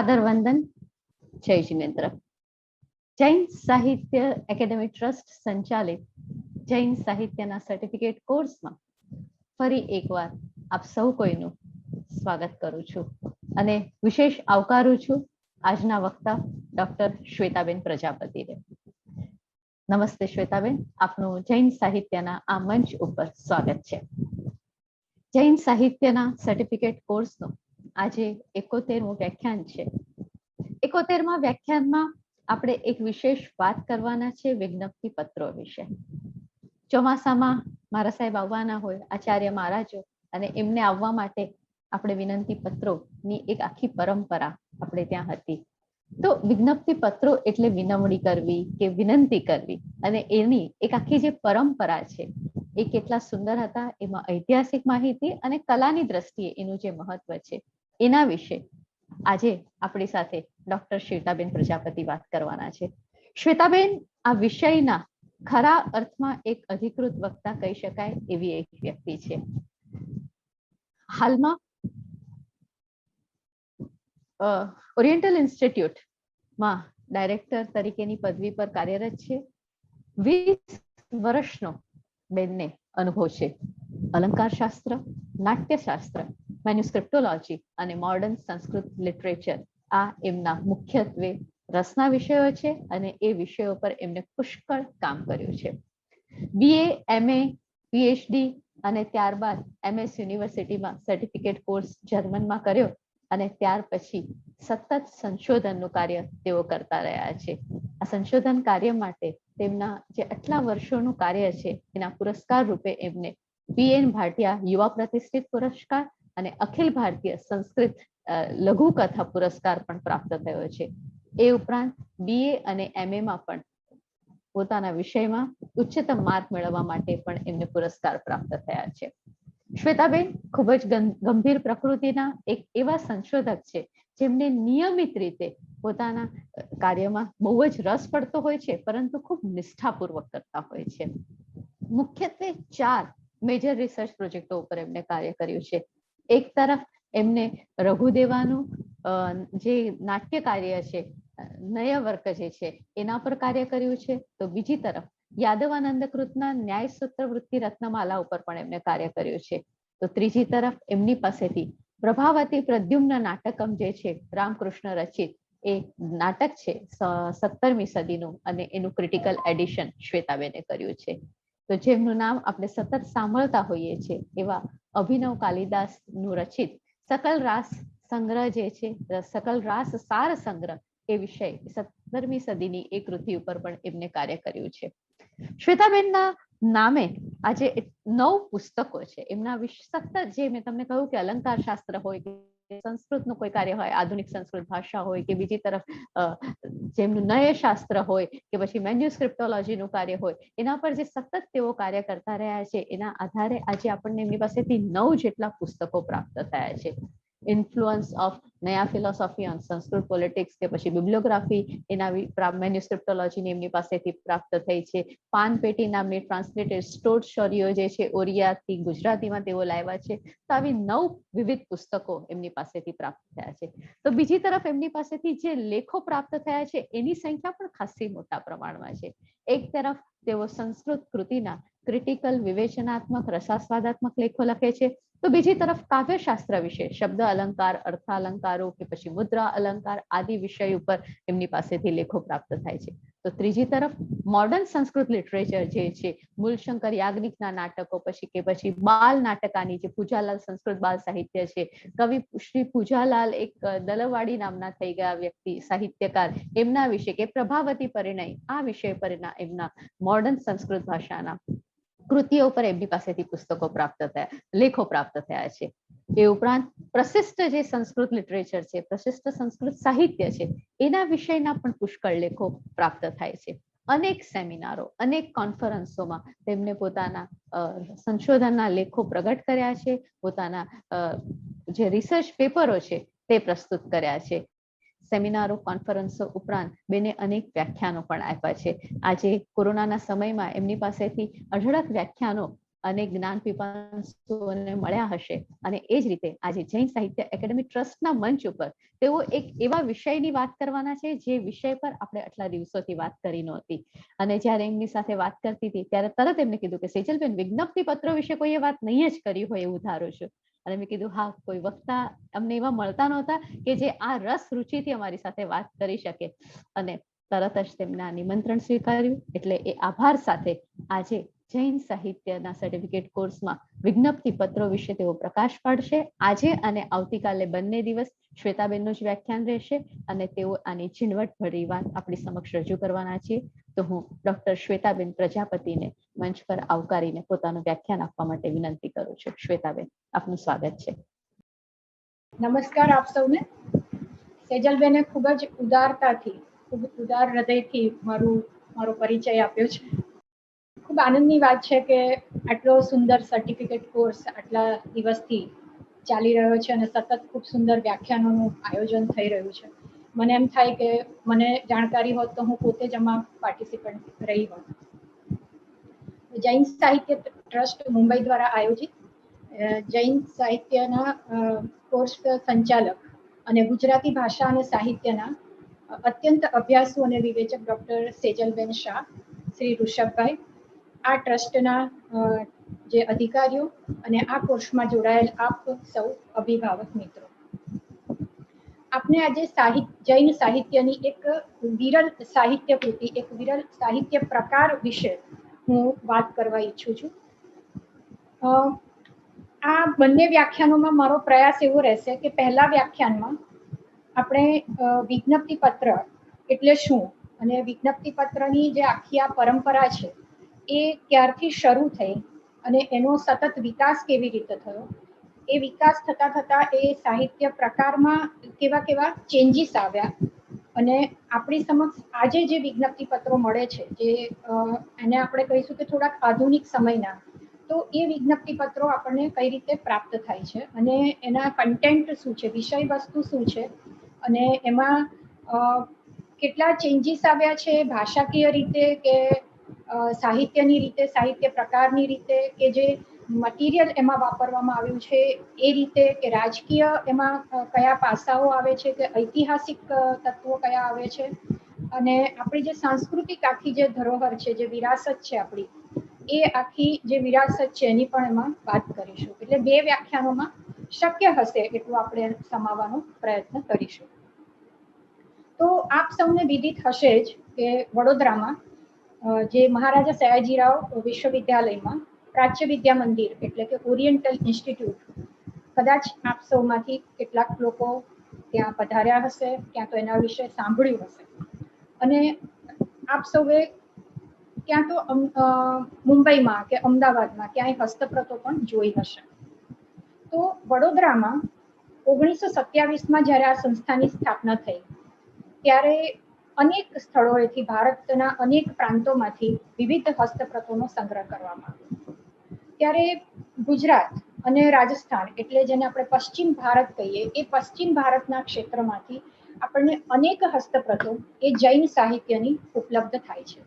સાદર વંદન. જય જિનેન્દ્ર. જૈન સાહિત્ય એકેડેમી ટ્રસ્ટ સંચાલિત જૈન સાહિત્યના સર્ટિફિકેટ કોર્સમાં ફરી એકવાર આપ સૌ કોઈનું સ્વાગત કરું છું અને વિશેષ આવકારું છું આજના વક્તા ડોક્ટર શ્વેતાબેન પ્રજાપતિને. નમસ્તે શ્વેતાબેન, આપનું જૈન સાહિત્યના આ મંચ ઉપર સ્વાગત છે. જૈન સાહિત્યના સર્ટિફિકેટ કોર્સનું આજે 71મું વ્યાખ્યાન છે. 71મા વ્યાખ્યાનમાં આપણે એક વિશેષ વાત કરવાના છે વિજ્ઞપ્તિ પત્રો વિશે. ચોમાસામાં મારા સાહેબ આવવાના હોય, આચાર્ય મહારાજો, અને એમને આવવા માટે આપણે વિનંતી પત્રોની એક આખી પરંપરા આપણે ત્યાં હતી. તો વિજ્ઞપ્તિ પત્રો એટલે વિનવણી કરવી કે વિનંતી કરવી, અને એની એક આખી જે પરંપરા છે એ કેટલા સુંદર હતા. એમાં ઐતિહાસિક માહિતી અને કલાની દ્રષ્ટિએ એનું જે મહત્વ છે એના વિશે આજે આપણી સાથે ડોક્ટર શ્વેતાબેન પ્રજાપતિ વાત કરવાના છે. શ્વેતાબેન આ વિષયના ખરા અર્થમાં એક અધિકૃત વક્તા કહી શકાય એવી એક વ્યક્તિ છે. હાલમાં ઓરિએન્ટલ ઇન્સ્ટિટ્યૂટમાં ડાયરેક્ટર તરીકેની પદવી પર કાર્યરત છે. 20 વર્ષનો બેનને અનુભવ છે. અલંકાર શાસ્ત્ર, નાટ્યશાસ્ત્ર, મેન્યુસ્ક્રિપ્ટોલોજી અને મોડર્ન સંસ્કૃત લિટરેચર આ એમના મુખ્યત્વે રસના વિષયો છે અને એ વિષયો પર એમને પુષ્કળ કામ કર્યું છે. BA, MA, PhD અને ત્યારબાદ MS યુનિવર્સિટીમાં સર્ટિફિકેટ કોર્સ જર્મનમાં કર્યો અને ત્યાર પછી સતત સંશોધનનું કાર્ય તેઓ કરતા રહ્યા છે. આ સંશોધન કાર્ય માટે તેમના જે આટલા વર્ષોનું કાર્ય છે એના પુરસ્કાર રૂપે એમને PN ભાટિયા યુવા પ્રતિષ્ઠિત પુરસ્કાર અને અખિલ ભારતીય સંસ્કૃત લઘુકથા પુરસ્કાર પણ પ્રાપ્ત થયો છે. એ ઉપરાંત BA અને MA માં પણ પોતાના વિષયમાં ઉચ્ચતમ માર્ક મેળવવા માટે પણ એમને પુરસ્કાર પ્રાપ્ત થયા છે. શ્વેતાબેન ખૂબ જ ગંભીર પ્રકૃતિના એક એવા સંશોધક છે જેમને નિયમિત રીતે પોતાના કાર્યમાં બહુ જ રસ પડતો હોય છે, પરંતુ ખૂબ નિષ્ઠાપૂર્વક કરતા હોય છે. મુખ્યત્વે 4 મેજર રિસર્ચ પ્રોજેક્ટો ઉપર એમને કાર્ય કર્યું છે. એક તરફ એમને રઘુદેવાનું જે નાટ્ય કાર્ય છે, નયવર્ક જે છે એના પર કાર્ય કર્યું છે. તો બીજી તરફ યાદવાનંદ કૃતના ન્યાય સૂત્ર વૃત્તિ રત્નમાલા ઉપર પણ એમને કાર્ય કર્યું છે. તો ત્રીજી તરફ એમની પાસેથી પ્રભાવતી પ્રદ્યુમ્ન નાટકમ જે છે રામકૃષ્ણ રચિત એ નાટક છે 17મી સદીનું, અને એનું ક્રિટિકલ એડિશન શ્વેતાબેને કર્યું છે. તો જેમનું નામ આપણે સતત સાંભળતા હોઈએ છીએ એવા અભિનવ કાલિદાસ નું રચિત સકલ રાસ સંગ્રહ જે છે, સકલ રાસ સાર સંગ્રહ, એ વિષય 17મી સદીની એ કૃતિ ઉપર પણ એમને કાર્ય કર્યું છે. શ્વેતાબેનના નામે આજે 9 પુસ્તકો છે. એમના સતત જે મેં તમને કહ્યું કે અલંકાર શાસ્ત્ર હોય કે સંસ્કૃતનું કોઈ કાર્ય હોય, આધુનિક સંસ્કૃત ભાષા હોય કે બીજી તરફ જેમનું નયશાસ્ત્ર હોય કે પછી મેન્યુસ્ક્રિપ્ટોલોજીનું કાર્ય હોય, એના પર જે સતત તેઓ કાર્ય કરતા રહ્યા છે એના આધારે આજે આપણને એમની પાસેથી 9 જેટલા પુસ્તકો પ્રાપ્ત થયા છે. ઇન્ફ્લુઅન્સ ઓફ નયા ફિલોસોફી ઓન સંસ્કૃત પોલિટિક્સ કે પછી બિબ્લિયોગ્રાફી, એના મેન્યુસ્ક્રિપ્ટોલોજીની એમની પાસેથી પ્રાપ્ત થઈ છે. પાનપેટી નામની ટ્રાન્સલેટેડ સ્ટોર્ડ સ્ટોરીઓ જે છે ઓરિયાથી ગુજરાતીમાં તેઓ લાવ્યા છે. તો આવી 9 વિવિધ પુસ્તકો એમની પાસેથી પ્રાપ્ત થયા છે. તો બીજી તરફ એમની પાસેથી જે લેખો પ્રાપ્ત થયા છે એની સંખ્યા પણ ખાસી મોટા પ્રમાણમાં છે. એક તરફ તેઓ સંસ્કૃત કૃતિના ક્રિટિકલ, વિવેચનાત્મક, રસાસ્વાદાત્મક લેખો લખે છે. તો બીજી તરફ કાવ્યશાસ્ત્ર વિશે શબ્દ અલંકાર, અર્થાલંકારો કે પછી મુદ્રા અલંકાર આદિ વિષય ઉપર એમની પાસેથી લેખો પ્રાપ્ત થાય છે. તો ત્રીજી તરફ મોડર્ન સંસ્કૃત લિટરેચર જે છે, મૂલશંકર યાજ્ઞિકના નાટકો કે પછી બાલ નાટકાની જે પૂજાલાલ સંસ્કૃત બાલ સાહિત્ય છે, કવિ શ્રી પૂજાલાલ એક દલવાડી નામના થઈ ગયા વ્યક્તિ સાહિત્યકાર, એમના વિશે કે પ્રભાવતી પરિણય, આ વિષય પરના એમના મોડર્ન સંસ્કૃત ભાષાના કૃતિઓ પર એમની પાસેથી પુસ્તકો પ્રાપ્ત થયા, લેખો પ્રાપ્ત થયા છે. એ ઉપરાંત પ્રશિષ્ટ જે સંસ્કૃત લિટરેચર છે, પ્રશિષ્ટ સંસ્કૃત સાહિત્ય છે, એના વિષયના પણ પુષ્કળ લેખો પ્રાપ્ત થાય છે. અનેક સેમિનારો, અનેક કોન્ફરન્સોમાં તેમને પોતાના સંશોધનના લેખો પ્રગટ કર્યા છે, પોતાના જે રિસર્ચ પેપરો છે તે પ્રસ્તુત કર્યા છે. સેમિનારો, કોન્ફરન્સો ઉપરાંત બેને અનેક વ્યાખ્યાનો પણ આપ્યા છે. આજે કોરોનાના સમયમાં એમની પાસેથી અઢળક વ્યાખ્યાનો અનેક જ્ઞાન પીપાસુઓને મળ્યા હશે અને એ જ રીતે આજે જૈન સાહિત્ય એકેડેમી ટ્રસ્ટના મંચ ઉપર તેઓ એક એવા વિષયની વાત કરવાના છે જે વિષય પર આપણે આટલા દિવસોથી વાત કરી નહોતી. અને જ્યારે એમની સાથે વાત કરતી હતી ત્યારે તરત એમને કીધું કે સેજલબેન, વિજ્ઞપ્તિ પત્રો વિશે કોઈએ વાત નહીં જ કરી હોય એવું ધારું છું. અને મેં કીધું હા, કોઈ વક્તા અમને એવા મળતા નહોતા કે જે આ રસ રુચિથી અમારી સાથે વાત કરી શકે. અને તરત જ તેમના નિમંત્રણ સ્વીકાર્યું. એટલે એ આભાર સાથે આજે જૈન સાહિત્યના સર્ટિફિકેટ કોર્સમાં વિજ્ઞપ્તિ પત્રો વિશે તેઓ પ્રકાશ પાડશે. આજે અને આવતીકાલે બંને દિવસ શ્વેતાબેનનું જ વ્યાખ્યાન રહેશે અને તેઓ આની ઝીણવટભરી વાત આપણી સમક્ષ રજૂ કરવાના છે. તો હું ડોક્ટર શ્વેતાબેન પ્રજાપતિને મંચ પર આવકારીને પોતાનું વ્યાખ્યાન આપવા માટે વિનંતી કરું છું. શ્વેતાબેન, આપનું સ્વાગત છે. નમસ્કાર આપ સૌને. સેજલબેને ખૂબ જ ઉદારતાથી, ખૂબ ઉદાર હૃદયથી મારો પરિચય આપ્યો છે. ખૂબ આનંદની વાત છે કે આટલો સુંદર સર્ટિફિકેટ કોર્સ આટલા દિવસથી ચાલી રહ્યો છે અને સતત ખૂબ સુંદર વ્યાખ્યાનોનું આયોજન થઈ રહ્યું છે. મને એમ થાય કે મને જાણકારી હોત તો હું પોતે જ આમાં પાર્ટિસિપન્ટ રહી હોત. જૈન સાહિત્ય ટ્રસ્ટ મુંબઈ દ્વારા આયોજિત જૈન સાહિત્યના કોર્સ સંચાલક અને ગુજરાતી ભાષા અને સાહિત્યના અત્યંત અભ્યાસુ અને વિવેચક ડૉક્ટર સેજલબેન શાહ, શ્રી ઋષભભાઈ, આ ટ્રસ્ટના જે અધિકારીઓ અને આ કોર્સમાં જોડાયેલ આપ સૌ અભિભાવક મિત્રો, આપને આજે જૈન સાહિત્યની એક વિરલ સાહિત્ય કૃતિ, એક વિરલ સાહિત્ય પ્રકાર વિશે હું વાત કરવા ઈચ્છું છું. આ બંને વ્યાખ્યાનોમાં મારો પ્રયાસ એવો રહેશે કે પહેલા વ્યાખ્યાનમાં આપણે વિજ્ઞપ્તિ પત્ર એટલે શું અને વિજ્ઞપ્તિ પત્રની જે આખી આ પરંપરા છે એ ક્યારથી શરૂ થઈ અને એનો સતત વિકાસ કેવી રીતે થયો, એ વિકાસ થતા થતા એ સાહિત્ય પ્રકારમાં કેવા કેવા ચેન્જીસ આવ્યા અને આપણી સમક્ષ આજે જે વિજ્ઞપ્તિ પત્રો મળે છે, જે એને આપણે કહીશું કે થોડાક આધુનિક સમયના, તો એ વિજ્ઞપ્તિ પત્રો આપણને કઈ રીતે પ્રાપ્ત થાય છે અને એના કન્ટેન્ટ શું છે, વિષય વસ્તુ શું છે અને એમાં કેટલા ચેન્જીસ આવ્યા છે ભાષાકીય રીતે કે સાહિત્યની રીતે, સાહિત્ય પ્રકારની રીતે, કે જે મટીરિયલ એમાં વાપરવામાં આવ્યું છે એ રીતે, કે રાજકીય એમાં કયા પાસાઓ આવે છે, કે ઐતિહાસિક તત્વો કયા આવે છે અને આપણી જે સાંસ્કૃતિક આખી જે ધરોહર છે, જે વિરાસત છે આપણી, એ આખી જે વિરાસત છે એની પણ એમાં વાત કરીશું. એટલે બે વ્યાખ્યાનોમાં શક્ય હશે એટલું આપણે સમાવવાનો પ્રયત્ન કરીશું. તો આપ સૌને વિદિત હશે જ કે વડોદરામાં જે મહારાજા સયાજીરાવ વિશ્વવિદ્યાલયમાં પ્રાચ્ય વિદ્યા મંદિર એટલે કે ઓરિએન્ટલ ઇન્સ્ટિટ્યૂટ, કદાચ આપ સૌમાંથી કેટલાક લોકો ત્યાં પધાર્યા હશે, ક્યાં તો એના વિશે સાંભળ્યું હશે અને આપ સૌએ ક્યાં તો મુંબઈમાં કે અમદાવાદમાં ક્યાંય હસ્તપ્રતો પણ જોઈ હશે. તો વડોદરામાં 1927માં જ્યારે આ સંસ્થાની સ્થાપના થઈ ત્યારે અનેક સ્થળોએથી, ભારતના અનેક પ્રાંતોમાંથી વિવિધ હસ્તપ્રતોનો સંગ્રહ કરવામાં આવ્યો. ત્યારે ગુજરાત અને રાજસ્થાન એટલે જેને આપણે પશ્ચિમ ભારત કહીએ, એ પશ્ચિમ ભારતના ક્ષેત્રમાંથી આપણને અનેક હસ્તપ્રતો એ જૈન સાહિત્યની ઉપલબ્ધ થાય છે.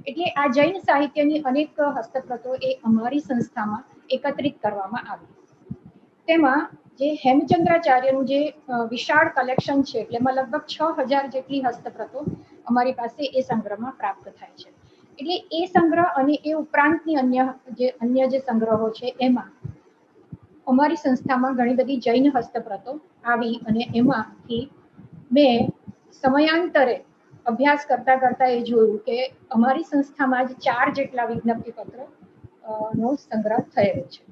એટલે આ જૈન સાહિત્યની અનેક હસ્તપ્રતો એ અમારી સંસ્થામાં એકત્રિત કરવામાં આવી. તેમાં જે હેમચંદ્રાચાર્યનું જે વિશાળ કલેક્શન છે, એટલે એમાં લગભગ 6000 જેટલી હસ્તપ્રતો અમારી પાસે એ સંગ્રહમાં પ્રાપ્ત થાય છે. એટલે એ સંગ્રહ અને એ ઉપરાંતની અન્ય જે સંગ્રહો છે એમાં અમારી સંસ્થામાં ઘણી બધી જૈન હસ્તપ્રતો આવી અને એમાંથી મેં સમયાંતરે અભ્યાસ કરતા કરતા એ જોયું કે અમારી સંસ્થામાં જ 4 જેટલા વિજ્ઞપ્તિ પત્રો નો સંગ્રહ થયેલો છે.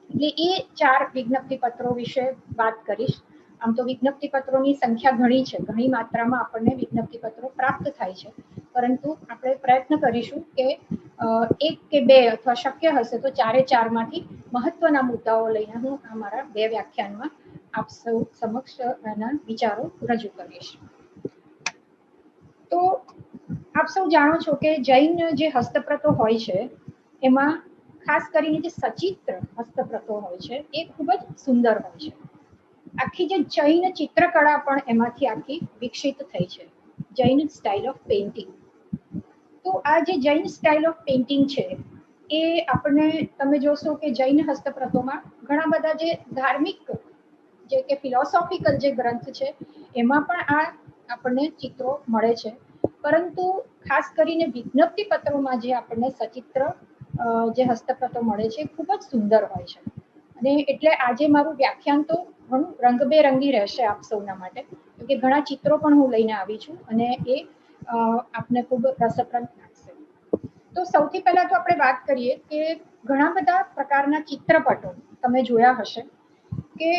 એટલે એ 4 વિજ્ઞપ્તિ પત્રો વિશે વાત કરીશ. આમ તો વિજ્ઞપ્તિ પત્રોની સંખ્યા ઘણી છે, ઘણી માત્રામાં આપણને વિજ્ઞપ્તિ પત્રો પ્રાપ્ત થાય છે, પરંતુ આપણે પ્રયત્ન કરીશું કે 1 કે 2 અથવા શક્ય હશે તો 4 માંથી મહત્વના મુદ્દાઓ લઈને હું અમારા 2 વ્યાખ્યાનમાં આપ સૌ સમક્ષ એના વિચારો રજૂ કરીશ. તો આપ સૌ જાણો છો કે જૈન જે હસ્તપ્રતો હોય છે એમાં ખાસ કરીને જે સચિત્ર હસ્તપ્રતો હોય છે એ ખૂબ જ સુંદર હોય છે. આખી જે જૈન ચિત્રકળા પણ એમાંથી આખી વિકસિત થઈ છે, જૈન સ્ટાઇલ ઓફ પેઇન્ટિંગ. તો આ જે જૈન સ્ટાઇલ ઓફ પેઇન્ટિંગ છે એ આપણને તમે જોશો કે જૈન હસ્તપ્રતોમાં ઘણા બધા જે ધાર્મિક જે કે ફિલોસોફિકલ જે ગ્રંથ છે એમાં પણ આ આપણને ચિત્રો મળે છે, પરંતુ ખાસ કરીને વિજ્ઞપ્તિ પત્રોમાં જે આપણને સચિત્ર જે હસ્તપ્રતો મળે છે ખૂબ જ સુંદર હોય છે. અને એટલે આજે મારું વ્યાખ્યાન તો ઘણું રંગબેરંગી રહેશે આપ સૌના માટે, કે ઘણા ચિત્રો પણ હું લઈને આવી છું અને એ આપને ખૂબ રસપ્રદ લાગશે. તો સૌથી પહેલા તો આપણે વાત કરીએ કે ઘણા બધા પ્રકારના ચિત્રપટો તમે જોયા હશે કે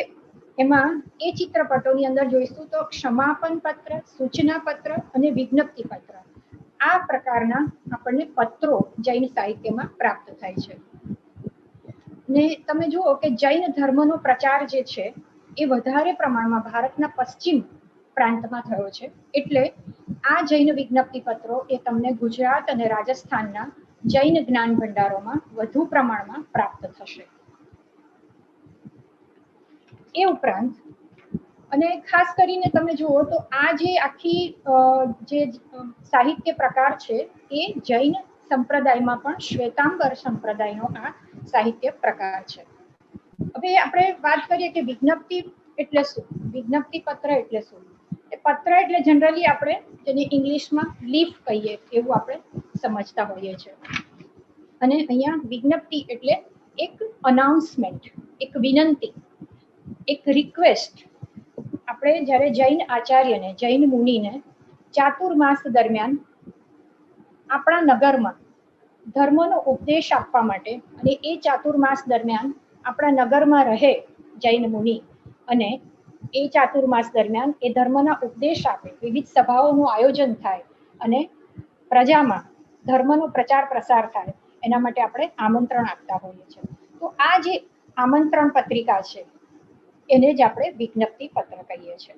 એમાં એ ચિત્રપટોની અંદર જોઈશું તો ક્ષમાપન પત્ર, સૂચના પત્ર અને વિજ્ઞપ્તિ પત્ર, આ પ્રકારના આપણને પત્રો જૈન સાહિત્યમાં પ્રાપ્ત થાય છે. ને તમે જુઓ કે જૈન ધર્મનો પ્રચાર જે છે એ વધારે પ્રમાણમાં ભારતના પશ્ચિમ પ્રાંતમાં થયો છે, એટલે આ જૈન વિજ્ઞપ્તિ પત્રો એ તમને ગુજરાત અને રાજસ્થાનના જૈન જ્ઞાન ભંડારોમાં વધુ પ્રમાણમાં પ્રાપ્ત થશે. એ ઉપરાંત અને ખાસ કરીને તમે જુઓ તો આ જે આખી જે સાહિત્ય પ્રકાર છે એ જૈન સંપ્રદાયમાં પણ શ્વેતાંબર સંપ્રદાયનો આ સાહિત્ય પ્રકાર છે. હવે આપણે વાત કરીએ કે વિજ્ઞપ્તિ એટલે શું, વિજ્ઞપ્તિ પત્ર એટલે શું. પત્ર એટલે જનરલી આપણે જેને ઇંગ્લિશમાં લીફ કહીએ એવું આપણે સમજતા હોઈએ છીએ, અને અહીંયા વિજ્ઞપ્તિ એટલે એક અનાઉન્સમેન્ટ, એક વિનંતી, એક રિક્વેસ્ટ. આપણે જ્યારે જૈન આચાર્યને, જૈન મુનિને ચાતુર્માસ દરમિયાન આપણા નગરમાં ધર્મનો ઉપદેશ આપવા માટે, અને એ ચાતુર્માસ દરમિયાન આપણા નગરમાં રહે જૈન મુનિ અને એ ચાતુર્માસ દરમિયાન એ ધર્મના ઉપદેશ આપે, વિવિધ સભાઓનું આયોજન થાય અને પ્રજામાં ધર્મનો પ્રચાર પ્રસાર થાય, એના માટે આપણે આમંત્રણ આપતા હોઈએ છીએ. તો આ જે આમંત્રણ પત્રિકા છે એને જ આપણે વિજ્ઞપ્તિ પત્ર કહીએ છીએ.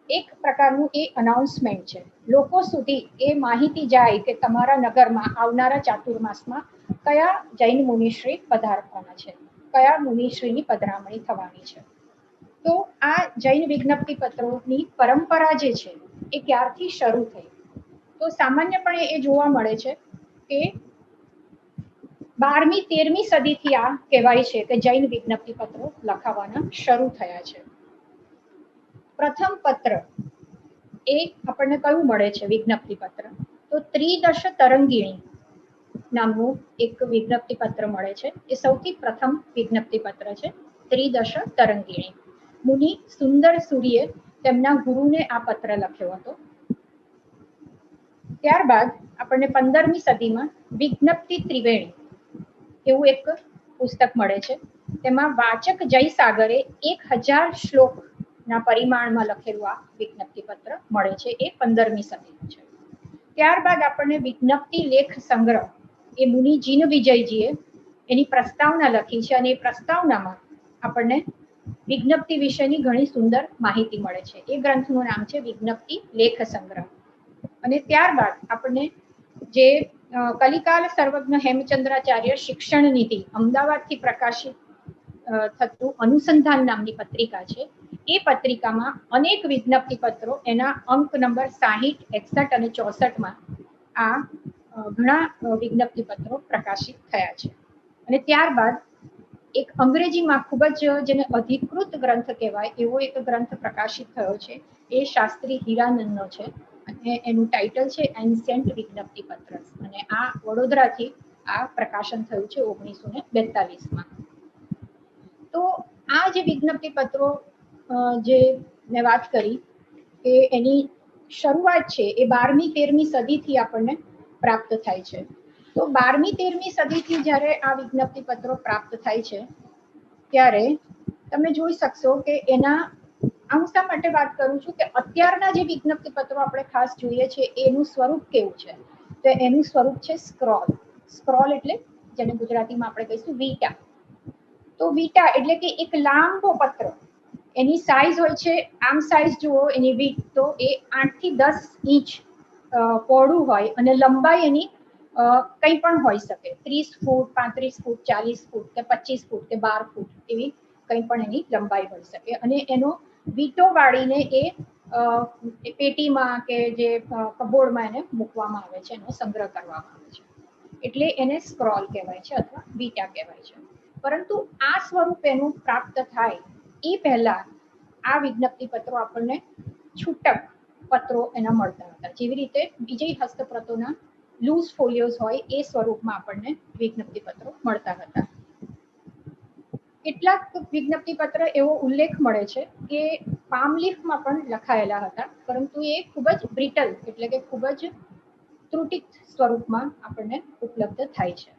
એક પ્રકારનું એ અનાઉન્સમેન્ટ છે, લોકો સુધી એ માહિતી જાય કે તમારા નગરમાં આવનારા ચાતુર્માસમાં કયા જૈન મુનિશ્રી પધારવાના છે, કયા મુનિશ્રીની પધરામણી થવાની છે. તો આ જૈન વિજ્ઞપ્તિ પત્રોની પરંપરા જે છે એ ક્યારથી શરૂ થઈ, તો સામાન્યપણે એ જોવા મળે છે કે 12મી 13મી સદીથી આ કહેવાય છે કે જૈન વિજ્ઞપ્તિ પત્રો લખાવાના શરૂ થયા છે. પ્રથમ પત્ર એ આપણને કયું મળે છે વિજ્ઞપ્તિ પત્ર, તો ત્રિદશ તરંગીણી નામનું એક વિજ્ઞપ્તિ પત્ર મળે છે. એ સૌથી પ્રથમ વિજ્ઞપ્તિ પત્ર છે, ત્રિદશ તરંગીણી. મુનિ સુંદર સૂર્યે તેમના ગુરુને આ પત્ર લખ્યો હતો. ત્યારબાદ આપણને 15મી સદીમાં વિજ્ઞપ્તિ ત્રિવેણી એવું એક પુસ્તક મળે છે. તેમાં વાચક જયસાગરે 1000 શ્લોકના પરિમાણમાં લખેલું આ વિજ્ઞપ્તિ પત્ર મળે છે. એ 15મી સદીનું છે. ત્યારબાદ આપણને વિજ્ઞપ્તિ લેખ સંગ્રહ એ મુનિ જીન વિજયજીએ એની પ્રસ્તાવના લખી છે, અને એ પ્રસ્તાવનામાં આપણને વિજ્ઞપ્તિ વિશેની ઘણી સુંદર માહિતી મળે છે. એ ગ્રંથનું નામ છે વિજ્ઞપ્તિ લેખ સંગ્રહ. અને ત્યારબાદ આપણને જે કલિકાલ સર્વજ્ઞ હેમચંદ્રાચાર્ય શિક્ષણ નીતિ અમદાવાદથી પ્રકાશિત થતું અનુસંધાન નામની પત્રિકા છે, એ પત્રિકામાં અનેક વિજ્ઞપ્તિ પત્રો એના અંક નંબર 60, 61 અને 64માં આ ઘણા વિજ્ઞપ્તિ પત્રો પ્રકાશિત થયા છે. અને ત્યારબાદ એક અંગ્રેજીમાં ખૂબ જ જેને અધિકૃત ગ્રંથ કહેવાય એવો એક ગ્રંથ પ્રકાશિત થયો છે, એ શાસ્ત્રી હીરાનંદનો છે, અને એનું ટાઇટલ છે એન્શિયન્ટ વિજ્ઞપ્તિ પત્ર, અને આ વડોદરાથી આ પ્રકાશન થયું છે 1942માં. તો આ જે વિજ્ઞપ્તિ પત્રો જે મેં વાત કરી કે એની શરૂઆત છે એ 12મી 13મી સદીથી આપણને પ્રાપ્ત થાય છે. તો 12મી 13મી સદીથી જ્યારે આ વિજ્ઞપ્તિ પત્રો પ્રાપ્ત થાય છે ત્યારે તમે જોઈ શકશો કે એના હું શા માટે વાત કરું છું કે અત્યારના જે વિજ્ઞપ્તિ પત્રો આપણે ખાસ જોઈએ છે એનું સ્વરૂપ કેવું છે, તો એનું સ્વરૂપ છે સ્ક્રોલ. સ્ક્રોલ એટલે જેને ગુજરાતીમાં આપણે કહીશું વીટા. તો વીટા એટલે કે એક લાંબો પત્ર, એની સાઇઝ હોય છે, આમ સાઇઝ જુઓ એની વીટ તો એ 8 થી 10 ઇંચ પહોળું હોય, અને લંબાઈ એની કંઈ પણ હોઈ શકે, 30 ફૂટ, 35 ફૂટ, 40 ફૂટ કે 25 ફૂટ કે 12 ફૂટ એવી કંઈ પણ એની લંબાઈ હોઈ શકે. અને એનો વીટો વાળીને એ પેટીમાં કે જે કબોર્ડમાં એને મૂકવામાં આવે છે, એનો સંગ્રહ કરવામાં આવે છે. એટલે એને સ્ક્રોલ કહેવાય છે અથવા વીટા કહેવાય છે. પરંતુ આ સ્વરૂપ એનું પ્રાપ્ત થાય એ પહેલા આ વિજ્ઞપ્તિ પત્રો આપણને છૂટક પત્રો એના મળતા હતા. જેવી રીતે બીજી હસ્તપ્રતોના લૂઝ ફોલિયોઝ હોય એ સ્વરૂપમાં આપણને વિજ્ઞપ્તિ પત્રો મળતા હતા. કેટલાક વિજ્ઞપ્તિ પત્ર એવો ઉલ્લેખ મળે છે કે પામ લીફમાં પણ લખાયેલા હતા, પરંતુ એ ખૂબ જ બ્રિટલ એટલે કે ખૂબ જ ત્રુટિત સ્વરૂપમાં આપણને ઉપલબ્ધ થાય છે.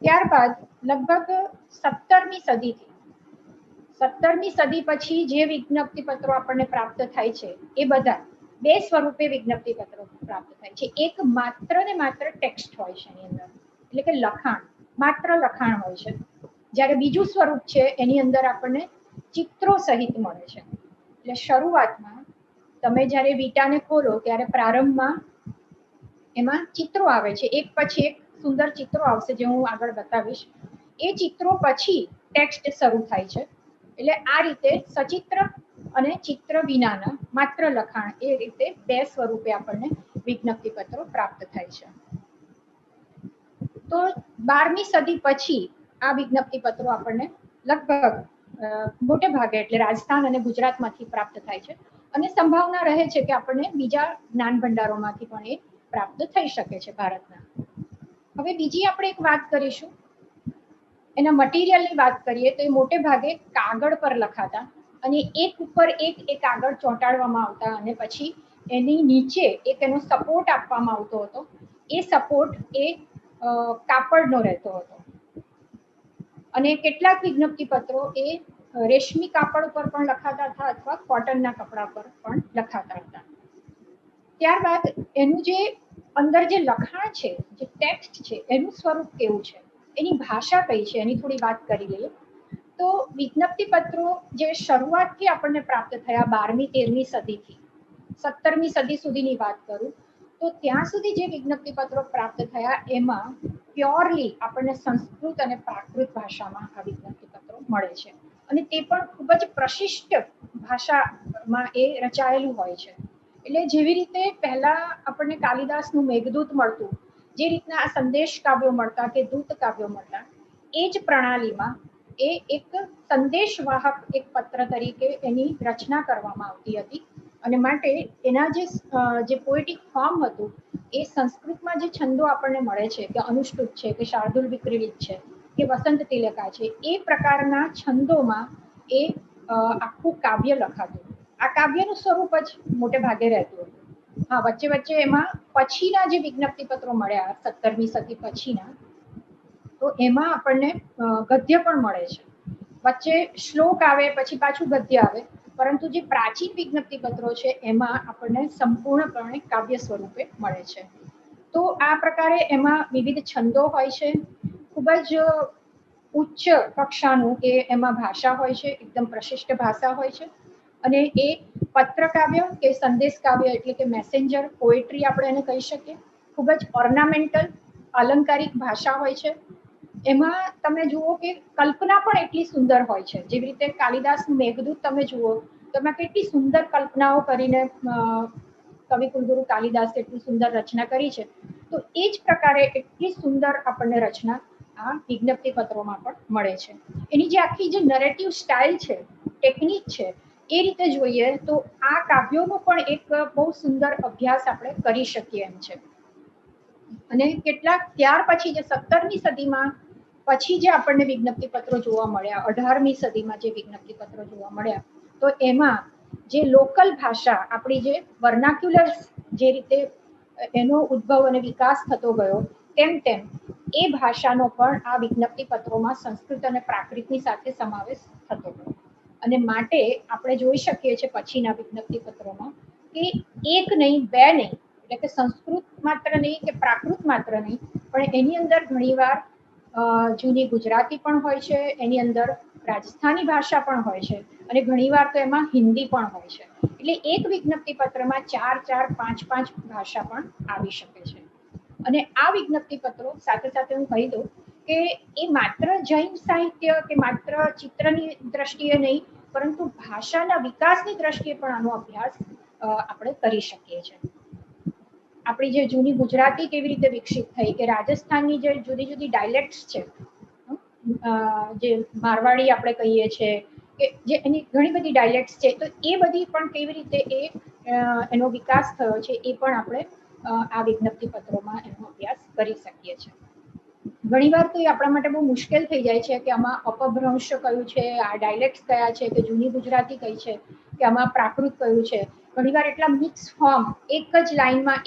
ત્યારબાદ લગભગ 17મી સદી પછી જે વિજ્ઞપ્તિ પત્રો આપણને પ્રાપ્ત થાય છે એ બધા બે સ્વરૂપે વિજ્ઞપ્તિ પત્રો પ્રાપ્ત થાય છે. એક માત્ર ને માત્ર ટેક્સ્ટ હોય છે એની અંદર, એટલે કે લખાણ, માત્ર લખાણ હોય છે. જ્યારે બીજું સ્વરૂપ છે એની અંદર આપણને ચિત્રો સહિત મળે છે. એટલે શરૂઆતમાં તમે જ્યારે વીટાને ખોલો ત્યારે પ્રારંભમાં એમાં ચિત્રો આવે છે, એક પછી એક સુંદર ચિત્રો આવશે જે હું આગળ બતાવીશ. એ ચિત્રો પછી ટેક્સ્ટ શરૂ થાય છે. એટલે આ રીતે સચિત્ર અને ચિત્ર વિનાના માત્ર લખાણ, એ રીતે બે સ્વરૂપે આપણને વિજ્ઞપ્તિ પત્રો પ્રાપ્ત થાય છે. તો 12મી સદી પછી આ વિજ્ઞપ્તિ પત્રો આપણને લગભગ મોટે ભાગે એટલે રાજસ્થાન અને ગુજરાતમાંથી પ્રાપ્ત થાય છે, અને સંભાવના રહે છે કે આપણને બીજા જ્ઞાન ભંડારોમાંથી પણ એ પ્રાપ્ત થઈ શકે છે ભારતના. હવે બીજી આપણે એક વાત કરીશું, એના મટીરિયલની વાત કરીએ તો એ મોટે ભાગે કાગળ પર લખાતા અને એક ઉપર એક એ કાગળ ચોંટાડવામાં આવતા અને પછી એની નીચે એક એનો સપોર્ટ આપવામાં આવતો હતો. એ સપોર્ટ એ કાપડનો રહેતો હતો. અને કેટલાક વિજ્ઞપ્તિ પત્રો એ રેશમી કાપડ ઉપર પણ લખાતા હતા અથવા કોટનના કપડા પર પણ લખાતા હતા. ત્યારબાદ એનું જે અંદર જે લખાણ છે, જે ટેક્સ્ટ છે, એનું સ્વરૂપ કેવું છે, એની ભાષા કઈ છે, એની થોડી વાત કરી લઈએ. તો વિજ્ઞપ્તિ પત્રો જે શરૂઆતથી આપણને પ્રાપ્ત થયા 12મી-13મી સદીથી 17મી સદી સુધીની વાત કરું તો ત્યાં સુધી જે વિજ્ઞપ્તિ પત્રો પ્રાપ્ત થયા એમાં પ્યોરલી આપણને સંસ્કૃત અને પ્રાકૃત ભાષામાં આ વિજ્ઞપ્તિ પત્રો મળે છે, અને તે પણ ખૂબ જ પ્રશિષ્ટ ભાષામાં એ રચાયેલું હોય છે. એટલે જેવી રીતે પહેલા આપણને કાલિદાસનું મેઘદૂત મળતું, જે રીતના આ સંદેશ કાવ્યો મળતા કે દૂત કાવ્યો મળતા, એ જ પ્રણાલીમાં એ એક સંદેશવાહક એક પત્ર તરીકે એની રચના કરવામાં આવતી હતી. અને માટે એના જે પોએટિક ફોર્મ હતું એ સંસ્કૃતમાં જે છંદો આપણને મળે છે કે અનુષ્ટુપ છે કે શાર્દુલ વિક્રીડિત છે કે વસંત તિલકા છે, એ પ્રકારના છંદોમાં એ આખું કાવ્ય લખાતું. આ કાવ્યનું સ્વરૂપ જ મોટે ભાગે રહેતું હતું. હા, વચ્ચે વચ્ચે એમાં પછીના જે વિજ્ઞપ્તિ પત્રો મળ્યા 17મી સદી પછીના, તો એમાં આપણને ગદ્ય પણ મળે છે. વચ્ચે શ્લોક આવે પછી પાછું ગદ્ય આવે, પરંતુ જે પ્રાચીન વિજ્ઞપ્તિ પત્રો છે એમાં આપણને સંપૂર્ણપણે કાવ્ય સ્વરૂપે મળે છે. તો આ પ્રકારે એમાં વિવિધ છંદો હોય છે, ખૂબ જ ઉચ્ચ કક્ષાનું એ એમાં ભાષા હોય છે, એકદમ પ્રશિષ્ટ ભાષા હોય છે. અને એ પત્ર કાવ્ય કે સંદેશ કાવ્ય એટલે કે મેસેન્જર પોએટ્રી આપણે એને કહી શકીએ. ખૂબ જ ઓર્નામેન્ટલ અલંકારિક ભાષા હોય છે. એમાં તમે જુઓ કે કલ્પના પણ એટલી સુંદર હોય છે. જેવી રીતે કાલિદાસનું મેઘદૂત તમે જુઓ તો એમાં કેટલી સુંદર કલ્પનાઓ કરીને કવિ કુલગુરુ કાલિદાસે એટલી સુંદર રચના કરી છે. તો એ જ પ્રકારે એટલી સુંદર આપણને રચના આ વિજ્ઞપ્તિ પત્રોમાં પણ મળે છે. એની જે આખી જે નરેટિવ સ્ટાઇલ છે, ટેકનિક છે, એ રીતે જોઈએ તો આ કાવ્યોનો પણ એક બહુ સુંદર અભ્યાસ આપણે કરી શકીએ એમ છે. અને કેટલાક ત્યાર પછી જે 17મી સદીમાં પછી જે આપણને વિજ્ઞપ્તિ પત્રો જોવા મળ્યા, 18મી સદીમાં જે વિજ્ઞપ્તિ પત્રો જોવા મળ્યા, તો એમાં જે લોકલ ભાષા આપણી જે વર્નાક્યુલર જે રીતે એનો ઉદ્ભવ અને વિકાસ થતો ગયો, તેમ તેમ એ ભાષાનો પણ આ વિજ્ઞપ્તિ પત્રોમાં સંસ્કૃત અને પ્રાકૃતની સાથે સમાવેશ થતો ગયો. અને માટે આપણે જોઈ શકીએ છીએ પછીના વિજ્ઞપ્તિ પત્રોમાં કે એક નહીં, બે નહીં, એટલે કે સંસ્કૃત માત્ર નહીં કે પ્રાકૃત માત્ર નહીં, પણ એની અંદર ઘણીવાર જૂની ગુજરાતી પણ હોય છે, એની અંદર રાજસ્થાની ભાષા પણ હોય છે, અને ઘણીવાર તો એમાં હિન્દી પણ હોય છે. એટલે એક વિજ્ઞપ્તિ પત્રમાં 4-4, 5-5 ભાષા પણ આવી શકે છે. અને આ વિજ્ઞપ્તિ પત્રો સાથે સાથે હું કહી દઉં કે એ માત્ર જૈન સાહિત્ય કે માત્ર ચિત્રની દ્રષ્ટિએ નહીં, પરંતુ ભાષાના વિકાસની દ્રષ્ટિએ પણ આનો અભ્યાસ આપણે કરી શકીએ છીએ. આપણી જે જૂની ગુજરાતી કેવી રીતે વિકસિત થઈ, કે રાજસ્થાનની જે જુદી જુદી ડાયલેક્ટ્સ છે, જે મારવાડી આપણે કહીએ છીએ, કે જે એની ઘણી બધી ડાયલેક્ટ્સ છે, તો એ બધી પણ કેવી રીતે એનો વિકાસ થયો છે એ પણ આપણે આ વિજ્ઞપ્તિ પત્રોમાં એનો અભ્યાસ કરી શકીએ છીએ. ઘણીવાર તો એ આપણા માટે બહુ મુશ્કેલ થઈ જાય છે કે આમાં અપભ્રંશ કયું છે, આ ડાયલેક્ટ કયા છે, કે જૂની ગુજરાતી કઈ છે, કે આમાં પ્રાકૃત કયું છે. ઘણીવાર એટલા મિક્સ ફોર્મ એક જ લાઈનમાં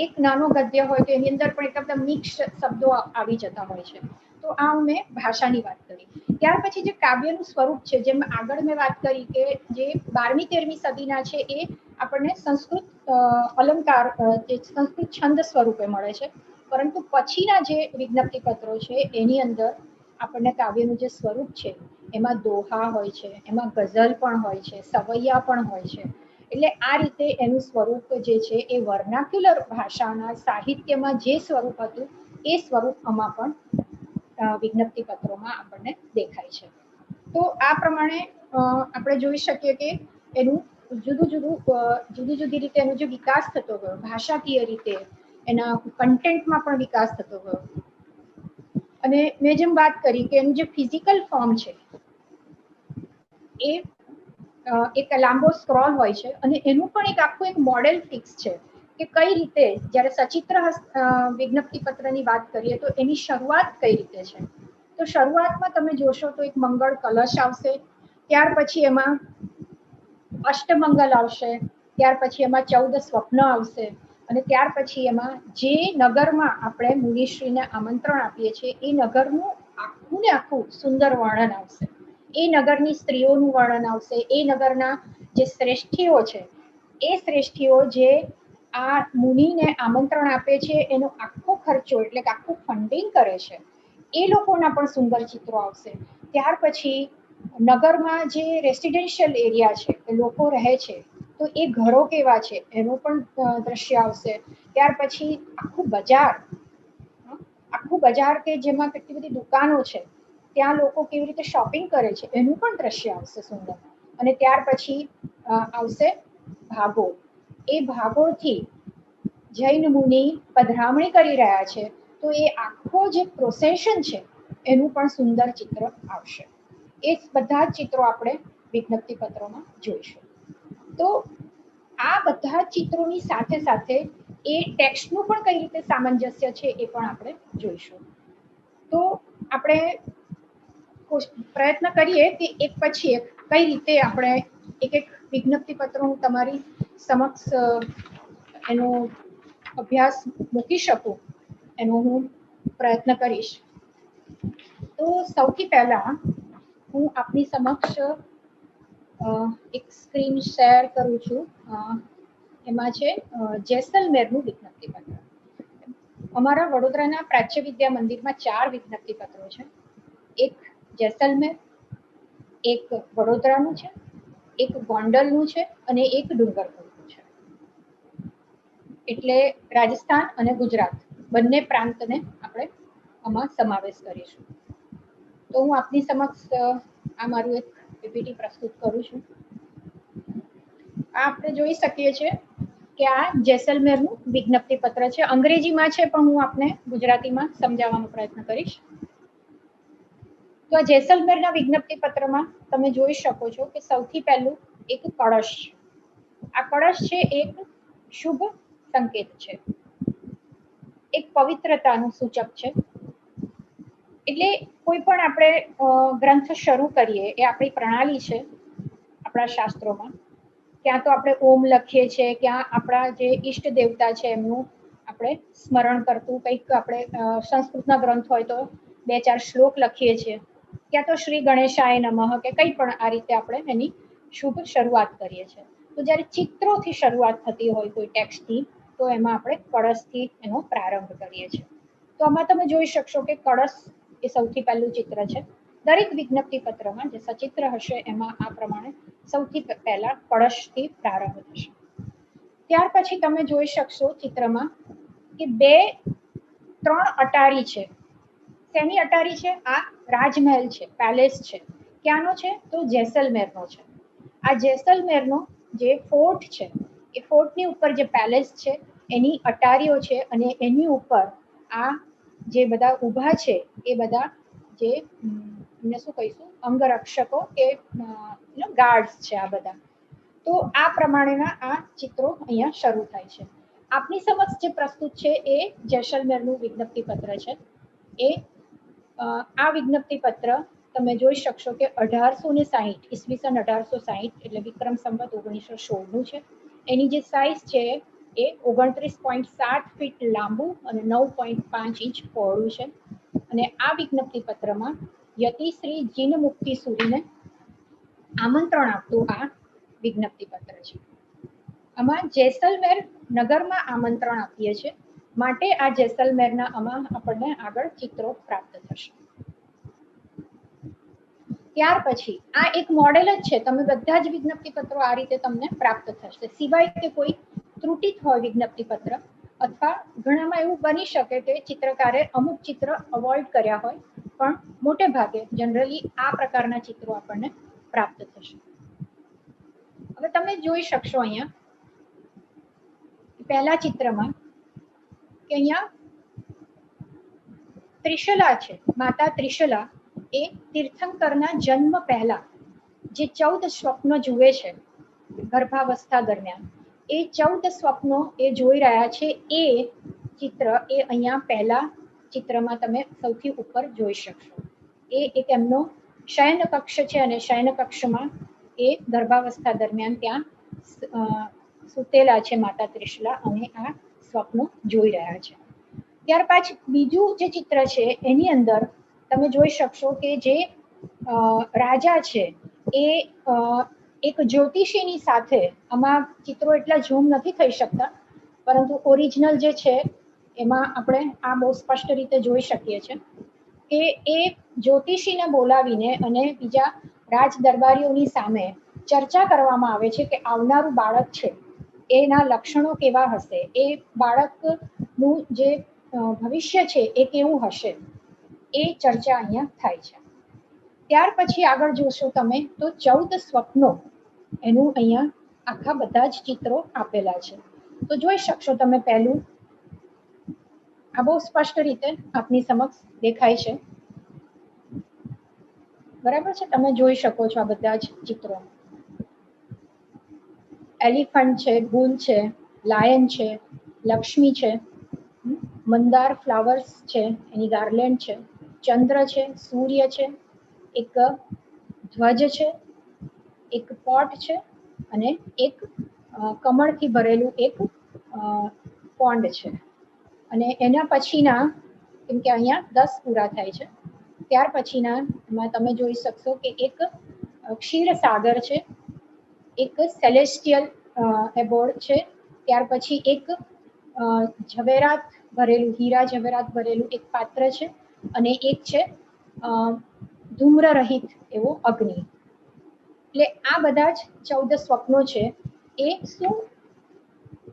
એક નાનો ગદ્ય હોય તો એની અંદર પણ એકદમ મિક્સ શબ્દો આવી જતા હોય છે. તો આ મેં ભાષાની વાત કરી. ત્યાર પછી જે કાવ્યનું સ્વરૂપ છે, જેમ આગળ મેં વાત કરી કે જે 12મી-13મી સદીના છે એ આપણને સંસ્કૃત અલંકાર, સંસ્કૃત છંદ સ્વરૂપે મળે છે. પરંતુ પછીના જે વિજ્ઞપ્તિ પત્રો છે એની અંદર આપણને કાવ્યનું જે સ્વરૂપ છે એમાં દોહા હોય છે, એમાં ગઝલ પણ હોય છે, સવૈયા પણ હોય છે. એટલે આ રીતે એનું સ્વરૂપ જે છે એ વર્નાક્યુલર ભાષાના સાહિત્યમાં જે સ્વરૂપ હતું એ સ્વરૂપ આમાં પણ વિજ્ઞપ્તિ પત્રોમાં આપણને દેખાય છે. તો આ પ્રમાણે આપણે જોઈ શકીએ કે એનું જુદી જુદી રીતે એનો જે વિકાસ થતો ગયો, ભાષાકીય રીતે એના કન્ટેન્ટમાં પણ વિકાસ થતો ગયો. અને મેં જેમ વાત કરી કે એનું જે ફિઝિકલ ફોર્મ છે એ એક લાંબો સ્ક્રોલ હોય છે, અને એનું પણ એક આખું એક મોડેલ ફિક્સ છે કે કઈ રીતે, જ્યારે સચિત્ર વિજ્ઞપ્તિ પત્રની વાત કરીએ તો એની શરૂઆત કઈ રીતે છે. તો શરૂઆતમાં તમે જોશો તો એક મંગળ કલશ આવશે, ત્યાર પછી એમાં અષ્ટમંગલ આવશે, ત્યાર પછી એમાં 14 સ્વપ્ન આવશે, અને ત્યાર પછી એમાં જે નગરમાં આપણે મુનિશ્રીને આમંત્રણ આપીએ છીએ એ નગરનું આખું ને આખું સુંદર વર્ણન આવશે. એ નગરની સ્ત્રીઓનું વર્ણન આવશે, એ નગરના જે શ્રેષ્ઠીઓ છે એ શ્રેષ્ઠીઓ જે આ મુનિને આમંત્રણ આપે છે એનો આખો ખર્ચો, એટલે કે આખું ફંડિંગ કરે છે, એ લોકોના પણ સુંદર ચિત્રો આવશે. ત્યાર પછી નગરમાં જે રેસિડેન્શિયલ એરિયા છે, લોકો રહે છે, તો એ ઘરો કેવા છે એનું પણ દ્રશ્ય આવશે. ત્યાર પછી આખું બજાર કે જેમાં કેટલી બધી દુકાનો છે, ત્યાં લોકો કેવી રીતે શોપિંગ કરે છે એનું પણ દ્રશ્ય આવશે સુંદર. અને ત્યાર પછી આવશે ભાગોળ. એ ભાગોળથી જૈન મુનિ પધરામણી કરી રહ્યા છે, તો એ આખો જે પ્રોસેશન છે એનું પણ સુંદર ચિત્ર આવશે. એ બધા જ ચિત્રો આપણે વિજ્ઞપ્તિ પત્રોમાં જોઈશું. તો આ બધા ચિત્રોની સાથે સાથે એ ટેક્સ્ટનું પણ કઈ રીતે સામંજસ્ય છે એ પણ આપણે જોઈશું. તો આપણે પ્રયત્ન કરીએ કે એક પછી એક કઈ રીતે આપણે એક વિજ્ઞપ્તિ પત્ર હું તમારી સમક્ષ એનો અભ્યાસ મૂકી શકું એનો હું પ્રયત્ન કરીશ. તો સૌથી પહેલા હું આપની સમક્ષ એક સ્ક્રીન શેર કરું છું. એમાં છે જેસલમેરનું વિજ્ઞપ્તિ પત્ર. અમારા વડોદરાના પ્રાચ્ય વિદ્યા મંદિરમાં 4 વિજ્ઞપ્તિ પત્રો છે. એક જેસલમેર, એક વડોદરાનું છે, એક ગોંડલનું છે, અને એક ડુંગરપુરનું છે. એટલે રાજસ્થાન અને ગુજરાત બંને પ્રાંતને આપણે આમાં સમાવેશ કરીશું. તો હું આપની સમક્ષ આ મારું એક પીપીટી પ્રસ્તુત કરું છું. આ આપણે જોઈ શકીએ છીએ કે આ જેસલમેરનું વિજ્ઞપ્તિ પત્ર છે. અંગ્રેજીમાં છે પણ હું આપને ગુજરાતીમાં સમજાવવાનો પ્રયત્ન કરીશ. તો આ જેસલમેરના વિજ્ઞપ્તિ પત્રમાં તમે જોઈ શકો છો કે સૌથી પહેલું એક કળશ. આ કળશ છે એક શુભ સંકેત છે, એક પવિત્રતાનું સૂચક છે. એટલે કોઈ પણ આપણે ગ્રંથ શરૂ કરીએ એ આપણી પ્રણાલી છે આપણા શાસ્ત્રોમાં. ક્યાં તો આપણે ઓમ લખીએ છીએ, ક્યાં આપણા જે ઈષ્ટ દેવતા છે એમનું આપણે સ્મરણ કરતું કંઈક, આપણે સંસ્કૃતના ગ્રંથ હોય તો 2-4 શ્લોક લખીએ છીએ, ક્યાં તો શ્રી ગણેશાય નમઃ કે કંઈ પણ આ રીતે આપણે એની શુભ શરૂઆત કરીએ છીએ. તો જ્યારે ચિત્રોથી શરૂઆત થતી હોય કોઈ ટેક્સ્ટથી, તો એમાં આપણે કળશથી એનો પ્રારંભ કરીએ છીએ. તો આમાં તમે જોઈ શકશો કે કળશ એ સૌથી પહેલું ચિત્ર છે. દરેક વિજ્ઞપ્તિ પત્રમાં જે સચિત્ર હશે એમાં આ પ્રમાણે સૌથી પહેલા કળશથી પ્રારંભ થશે. ત્યાર પછી તમે જોઈ શકશો ચિત્રમાં કે 2-3 અટારી છે. શેની અટારી છે? આ રાજમહેલ છે, પેલેસ છે. ક્યાંનો છે? તો જેસલમેરનો છે. આ જેસલમેરનો જે ફોર્ટ છે એ ફોર્ટની ઉપર જે પેલેસ છે એની અટારીઓ છે અને એની ઉપર આ જે બધા ઊભા છે એ બધા જે એમને શું કહીશું અંગરક્ષકો કે ગાર્ડ્સ છે આ બધા. તો આ પ્રમાણેના આ ચિત્રો અહીંયા શરૂ થાય છે. આપની સમક્ષ જે પ્રસ્તુત છે એ જેસલમેરનું વિજ્ઞપ્તિ પત્ર છે. એ આ વિજ્ઞપ્તિ પત્ર તમે જોઈ શકશો કે 1860 ઈસવીસન 1860 એટલે વિક્રમ સંવત 1916 નું છે. એની જે સાઇઝ છે એ 29.7 ફીટ લાંબુ અને 9.5 ઇંચ પહોળું છે. અને આ વિજ્ઞપ્તિ પત્રમાં યતિશ્રી જીનમુક્તિ સુરીને આમંત્રણ આપતું આ વિજ્ઞપ્તિ પત્ર છે. આમાં જેસલમેર નગરમાં આમંત્રણ આપીએ છીએ માટે આ જેસલમેરના આમાં આપણને આગળ ચિત્રો પ્રાપ્ત થશે. ત્યાર પછી આ એક મોડેલ જ છે. તમે બધા જ વિજ્ઞપ્તિ પત્રો આ રીતે તમને પ્રાપ્ત થશે, સિવાય કે કોઈ ત્રુટિત હોય વિજ્ઞપ્તિ પત્ર અથવા ઘણામાં એવું બની શકે કે ચિત્રકારે અમુક ચિત્ર અવોઇડ કર્યા હોય, પણ મોટે ભાગે જનરલી આ પ્રકારના ચિત્રો આપણને પ્રાપ્ત થશે. હવે તમે જોઈ શકશો અહીંયા પહેલા ચિત્રમાં કે અહીંયા ત્રિશલા છે. માતા ત્રિશલા એ તીર્થંકરના જન્મ પહેલા જે 14 સ્વપ્નો જુએ છે ગર્ભાવસ્થા દરમિયાન, એ 14 સ્વપ્નો એ જોઈ રહ્યા છે. એ ચિત્ર એ અહીંયા પહેલા ચિત્રમાં તમે સૌથી ઉપર જોઈ શકશો. એ એક એમનો શયન કક્ષ છે અને શયન કક્ષમાં એ ગર્ભાવસ્થા દરમિયાન ત્યાં સુતેલા છે માતા ત્રિશલા અને આ સ્વપ્નો જોઈ રહ્યા છે. ત્યાર પછી બીજું જે ચિત્ર છે એની અંદર તમે જોઈ શકશો કે જે રાજા છે એ એક જ્યોતિષીની સાથે, આમાં ચિત્રો એટલા ઝૂમ નથી થઈ શકતા, પરંતુ ઓરિજિનલ જે છે એમાં આપણે આ બહુ સ્પષ્ટ રીતે જોઈ શકીએ છીએ કે એ જ્યોતિષીને બોલાવીને અને બીજા રાજ દરબારીઓની સામે ચર્ચા કરવામાં આવે છે કે આવનારું બાળક છે એના લક્ષણો કેવા હશે, એ બાળકનું જે ભવિષ્ય છે એ કેવું હશે, એ ચર્ચા અહીંયા થાય છે. ત્યાર પછી આગળ જોશો તમે તો 14 સ્વપ્નો એનું અહીંયા આખા બધા જ ચિત્રો આપેલા છે. તો જોઈ શકશો તમે પહેલું, આ બહુ સ્પષ્ટ રીતે આપની સમક્ષ દેખાય છે. બરાબર છે, તમે જોઈ શકો છો આ બધા જ ચિત્રો. એલિફન્ટ છે, બુલ છે, લાયન છે, લક્ષ્મી છે, મંદાર ફ્લાવર્સ છે, એની ગાર્લેન્ડ છે, ચંદ્ર છે, સૂર્ય છે, એક ધ્વજ છે, એક પોટ છે અને એક કમળથી ભરેલું એક પોન્ડ છે. અને એના પછીના, કેમ કે અહીંયા 10 પૂરા થાય છે, ત્યાર પછીના એમાં તમે જોઈ શકશો કે એક ક્ષીર સાગર છે, એક સેલેસ્ટિયલ એબોર્ડ છે, ત્યાર પછી એક ઝવેરાત ભરેલું, હીરા ઝવેરાત ભરેલું એક પાત્ર છે અને એક છે ધૂમ્ર રહિત એવો અગ્નિ. એટલે આ બધા જ 14 સ્વપ્નો છે એ શું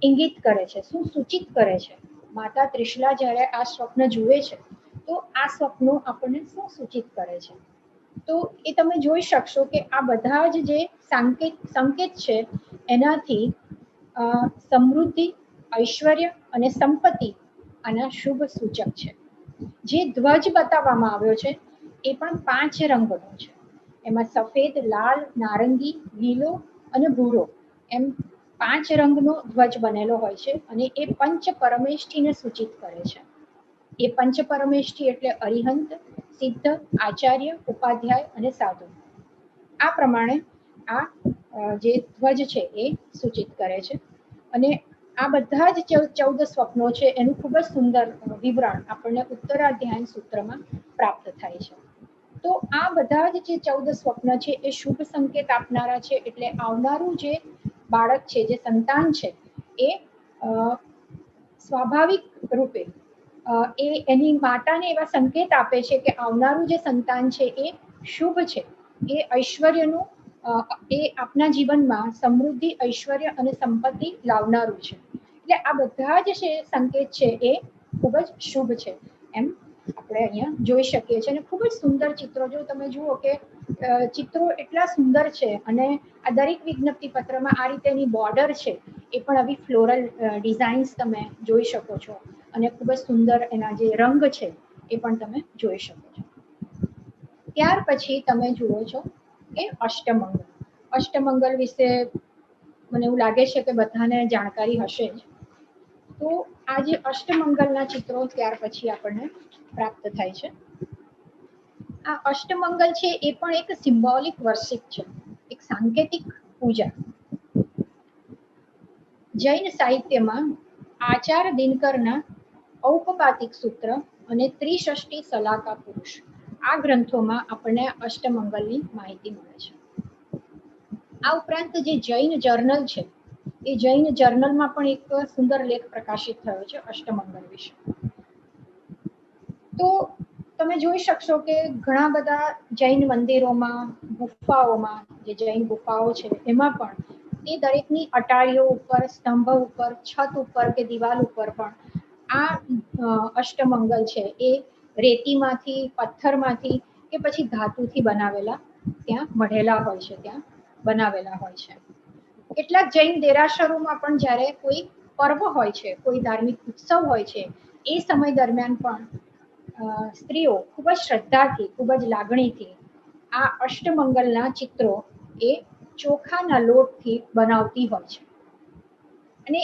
ઇંગિત કરે છે, શું સૂચિત કરે છે? માતા ત્રિશલા જ્યારે આ સ્વપ્ન જુએ છે તો આ સ્વપ્નો આપણને શું સૂચિત કરે છે? તો એ તમે જોઈ શકશો કે આ બધા જ જે સંકેત છે એનાથી સમૃદ્ધિ, ઐશ્વર્ય અને સંપત્તિ આના શુભ સૂચક છે. જે ધ્વજ બતાવવામાં આવ્યો છે એ પણ 5 રંગનો છે. એમાં સફેદ, લાલ, નારંગી, લીલો અને ભૂરો એમ 5 રંગનો ધ્વજ બનેલો હોય છે અને એ પંચ પરમેષ્ઠીને સૂચિત કરે છે. એ પંચ પરમેષ્ઠી એટલે અરિહંત, સિદ્ધ, આચાર્ય, ઉપાધ્યાય અને સાધુ. આ પ્રમાણે આ જે ધ્વજ છે એ સૂચિત કરે છે. અને આ બધા જ 14 સ્વપ્નો છે એનું ખૂબ જ સુંદર વિવરણ આપણને ઉત્તરાધ્યાયન સૂત્રમાં પ્રાપ્ત થાય છે. તો આ બધા જ જે 14 સ્વપ્ન છે એ શુભ સંકેત આપનારા છે. એટલે આવનારું જે બાળક છે, જે સંતાન છે, એ સ્વાભાવિક રૂપે એ એની માતાને એવા સંકેત આપે છે કે આવનારું જે સંતાન છે એ શુભ છે, એ ઐશ્વર્યનું, એ આપના જીવનમાં સમૃદ્ધિ, ઐશ્વર્ય અને સંપત્તિ લાવનારું છે. એટલે આ બધા જ સંકેત છે એ ખૂબ જ શુભ છે એમ આપણે અહીંયા જોઈ શકીએ છીએ. અને ખૂબ જ સુંદર ચિત્રો, જો તમે જુઓ કે ચિત્રો એટલા સુંદર છે અને આ દરેક વિજ્ઞપ્તિ પત્રમાં આ રીતે એની બોર્ડર છે એ પણ આવી ફ્લોરલ ડિઝાઇન્સ તમે જોઈ શકો છો અને ખૂબ જ સુંદર એના જે રંગ છે એ પણ તમે જોઈ શકો છો. ત્યાર પછી તમે જુઓ છો કે અષ્ટમંગલ. અષ્ટમંગલ વિશે મને એવું લાગે છે કે બધાને જાણકારી હશે જ. તો આ જે અષ્ટમંગલના ચિત્રો ત્યાર પછી આપણને પ્રાપ્ત થાય છે. આ અષ્ટમંગલ છે એ પણ એક સિમ્બોલિક વર્શિપ છે, એક સાંકેતિક પૂજા. જૈન સાહિત્યમાં આચાર દિનકરના ઔપપાતિક સૂત્ર અને ત્રિષષ્ટી સલાકા પુરુષ આ ગ્રંથોમાં આપણને અષ્ટમંગલની માહિતી મળે છે. આ ઉપરાંત જે જૈન જર્નલ છે એ જૈન જર્નલમાં પણ એક સુંદર લેખ પ્રકાશિત થયો છે અષ્ટમંગલ વિશે. તો તમે જોઈ શકશો કે ઘણા બધા જૈન મંદિરોમાં, ગુફાઓમાં, જે જૈન ગુફાઓ છે એમાં પણ એ દરેકની અટારીઓ ઉપર, સ્તંભ ઉપર, છત ઉપર કે દિવાલ ઉપર પણ આ અષ્ટમંગલ છે એ રેતીમાંથી, પથ્થરમાંથી કે પછી ધાતુથી બનાવેલા ત્યાં મઢેલા હોય છે, ત્યાં બનાવેલા હોય છે. કેટલાક જૈન દેરાસરોમાં પણ જ્યારે કોઈ પર્વ હોય છે, કોઈ ધાર્મિક ઉત્સવ હોય છે, એ સમય દરમિયાન પણ સ્ત્રીઓ ખૂબ જ શ્રદ્ધાથી, ખૂબ જ લાગણીથી આ અષ્ટમંગલના ચિત્રો એ ચોખાના લોટથી બનાવતી હોય છે. અને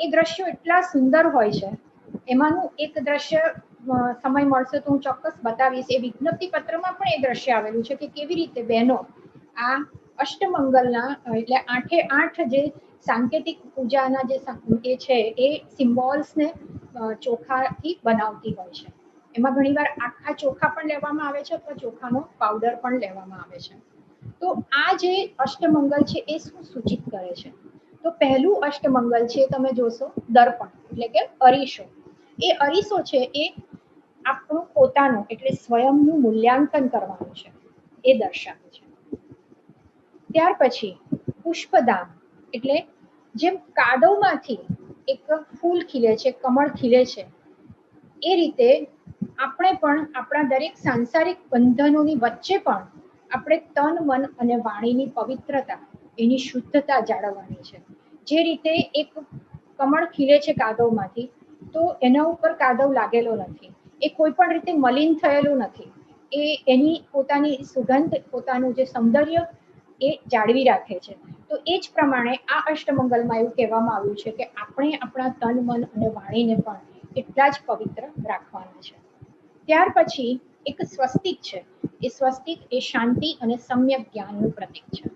એ દ્રશ્યો એટલા સુંદર હોય છે. એમાંનું એક દ્રશ્ય સમય મળશે તો હું ચોક્કસ બતાવીશ. એ વિજ્ઞપ્તિ પત્રમાં પણ એ દ્રશ્ય આવેલું છે કે કેવી રીતે બહેનો આ અષ્ટમંગલના એટલે 8 જે સાંકેતિક પૂજાના જે એ છે એ સિમ્બોલ્સને ચોખાથી બનાવતી હોય છે. એમાં ઘણીવાર આખા ચોખા પણ લેવામાં આવે છે અથવા ચોખાનો પાવડર પણ લેવામાં આવે છે. તો આ જે અષ્ટમંગલ છે એ શું સૂચિત કરે છે? તો પહેલું અષ્ટમંગલ છે તમે જોશો દર્પણ એટલે કે અરીસો. એ અરીસો છે એ આપણું પોતાનું એટલે સ્વયંનું મૂલ્યાંકન કરવાનું છે એ દર્શાવે છે. ત્યાર પછી પુષ્પદાન એટલે જેમ કાદવમાંથી એક ફૂલ ખીલે છે, કમળ ખીલે છે, એ રીતે આપણે પણ આપણા દરેક સાંસારિક બંધનોની વચ્ચે પણ આપણે તન, મન અને વાણીની પવિત્રતા, એની શુદ્ધતા જાળવવાની છે. જે રીતે એક કમળ ખીલે છે કાદવમાંથી, તો એના ઉપર કાદવ લાગેલો નથી, એ કોઈ પણ રીતે મલિન થયેલું નથી, એ એની પોતાની સુગંધ, પોતાનું જે સૌંદર્ય એ જાળવી રાખે છે. તો એ જ પ્રમાણે આ અષ્ટમંગલમાં એવું કહેવામાં આવ્યું છે કે આપણે આપણા તન, મન અને વાણીને પણ એટલા જ પવિત્ર રાખવાના છે. ત્યાર પછી એક સ્વસ્તિક છે. એ સ્વસ્તિક એ શાંતિ અને સમ્યક જ્ઞાનનું પ્રતીક છે.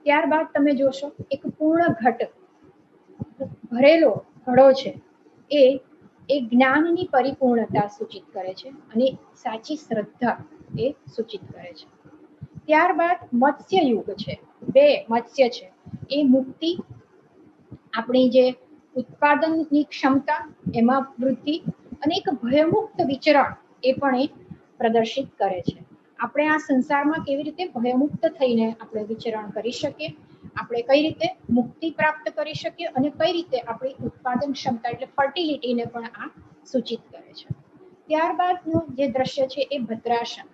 ત્યારબાદ તમે જોશો એક પૂર્ણ ઘટ ભરેલો ઘડો છે, એ જ્ઞાનની પરિપૂર્ણતા સૂચિત કરે છે અને સાચી શ્રદ્ધા એ સૂચિત કરે છે. ત્યારબાદ મત્સ્ય યુગ છે. 2 મત્સ્ય છે, એ મુક્તિ, આપણી જે ઉત્પાદનની ક્ષમતા એમાં વૃદ્ધિ અને એક ભયમુક્ત વિચરણ એ પણ એ પ્રદર્શિત કરે છે. આપણે આ સંસારમાં કેવી રીતે ભયમુક્ત થઈને આપણે વિચરણ કરી શકીએ, આપણે કઈ રીતે મુક્તિ પ્રાપ્ત કરી શકીએ અને કઈ રીતે આપણી ઉત્પાદન ક્ષમતા એટલે ફર્ટિલિટીને પણ આ સૂચિત કરે છે. ત્યારબાદનું જે દ્રશ્ય છે એ ભદ્રાસન.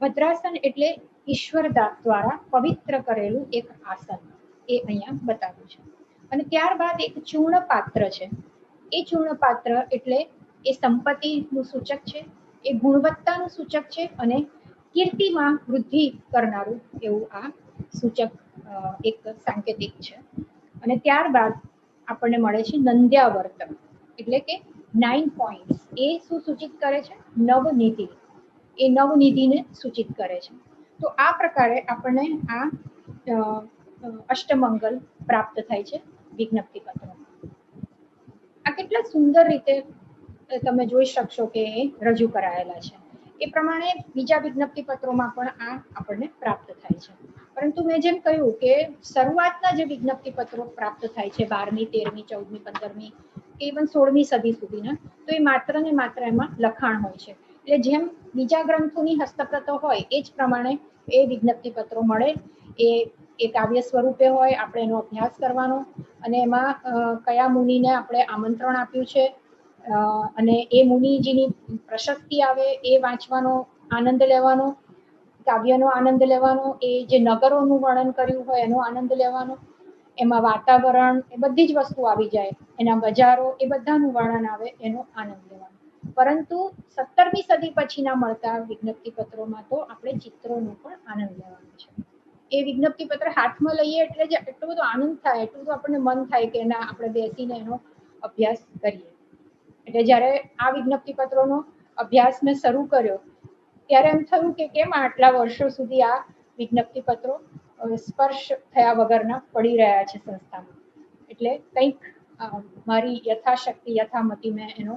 ભદ્રાસન એટલે ઈશ્વર દ્વારા પવિત્ર કરેલું એક આસન, એ અહીંયા બતાવ્યું છે. અને ત્યારબાદ એક ચૂર્ણ પાત્ર છે. એ ચૂર્ણ પાત્ર એટલે એ સંપત્તિનું સૂચક છે, એ ગુણવત્તાનું સૂચક છે અને કીર્તિમાં વૃદ્ધિ કરનારું એવું આ સૂચક એક સાંકેતિક છે. અને ત્યારબાદ આપણને મળે છે નંદ્યાવર્ત એટલે કે 9 પોઈન્ટ્સ. એ શું સૂચિત કરે છે? નવનિધિ. એ નવનિધિને સૂચિત કરે છે. તો આ પ્રકારે આપણને આ અષ્ટમંગલ પ્રાપ્ત થાય છે વિજ્ઞપ્તિ પત્રમાં. આ કેટલા સુંદર રીતે તમે જોઈ શકશો કે એ રજૂ કરાયેલા છે. એ પ્રમાણે બીજા વિજ્ઞપ્તિ પત્રોમાં પણ આ આપણને પ્રાપ્ત થાય છે. પરંતુ મેં જેમ કહ્યું કે શરૂઆતના જે વિજ્ઞપ્તિ પત્રો પ્રાપ્ત થાય છે 12મી, 13મી, 14મી, 15મી કે ઇવન 16મી સદી સુધીના, તો એ માત્ર ને માત્ર એમાં લખાણ હોય છે. એટલે જેમ બીજા ગ્રંથોની હસ્તપ્રતો હોય એ જ પ્રમાણે એ વિજ્ઞપ્તિ પત્રો મળે, એ કાવ્ય સ્વરૂપે હોય, આપણે એનો અભ્યાસ કરવાનો અને એમાં કયા મુનિને આપણે આમંત્રણ આપ્યું છે અને એ મુનિજીની પ્રશસ્તિ આવે એ વાંચવાનો, આનંદ લેવાનો, કાવ્યનો આનંદ લેવાનો, એ જે નગરોનું વર્ણન કર્યું હોય એનો આનંદ લેવાનો, એમાં વાતાવરણ એ બધી જ વસ્તુ આવી જાય, એના બજારો એ બધાનું વર્ણન આવે, એનો આનંદ લેવાનો. પરંતુ 17મી સદી પછીના મળતા વિજ્ઞપ્તિ પત્રોમાં તો આપણે ચિત્રોનો પણ આનંદ લેવાનો છે. એ વિજ્ઞપ્તિ પત્ર હાથમાં લઈએ એટલે જ એટલો બધો આનંદ થાય, એટલું બધું આપણને મન થાય કે ના આપણે બેસીને એનો અભ્યાસ કરીએ. એટલે જ્યારે આ વિજ્ઞપ્તિ પત્રોનો અભ્યાસ મેં શરૂ કર્યો ત્યારે એમ થયું કે કેમ આટલા વર્ષો સુધી આ વિજ્ઞપ્તિ પત્રો સ્પર્શ થયા વગરના પડી રહ્યા છે સંસ્થામાં. એટલે કંઈક મારી યથાશક્તિ યથામતિ મેં એનો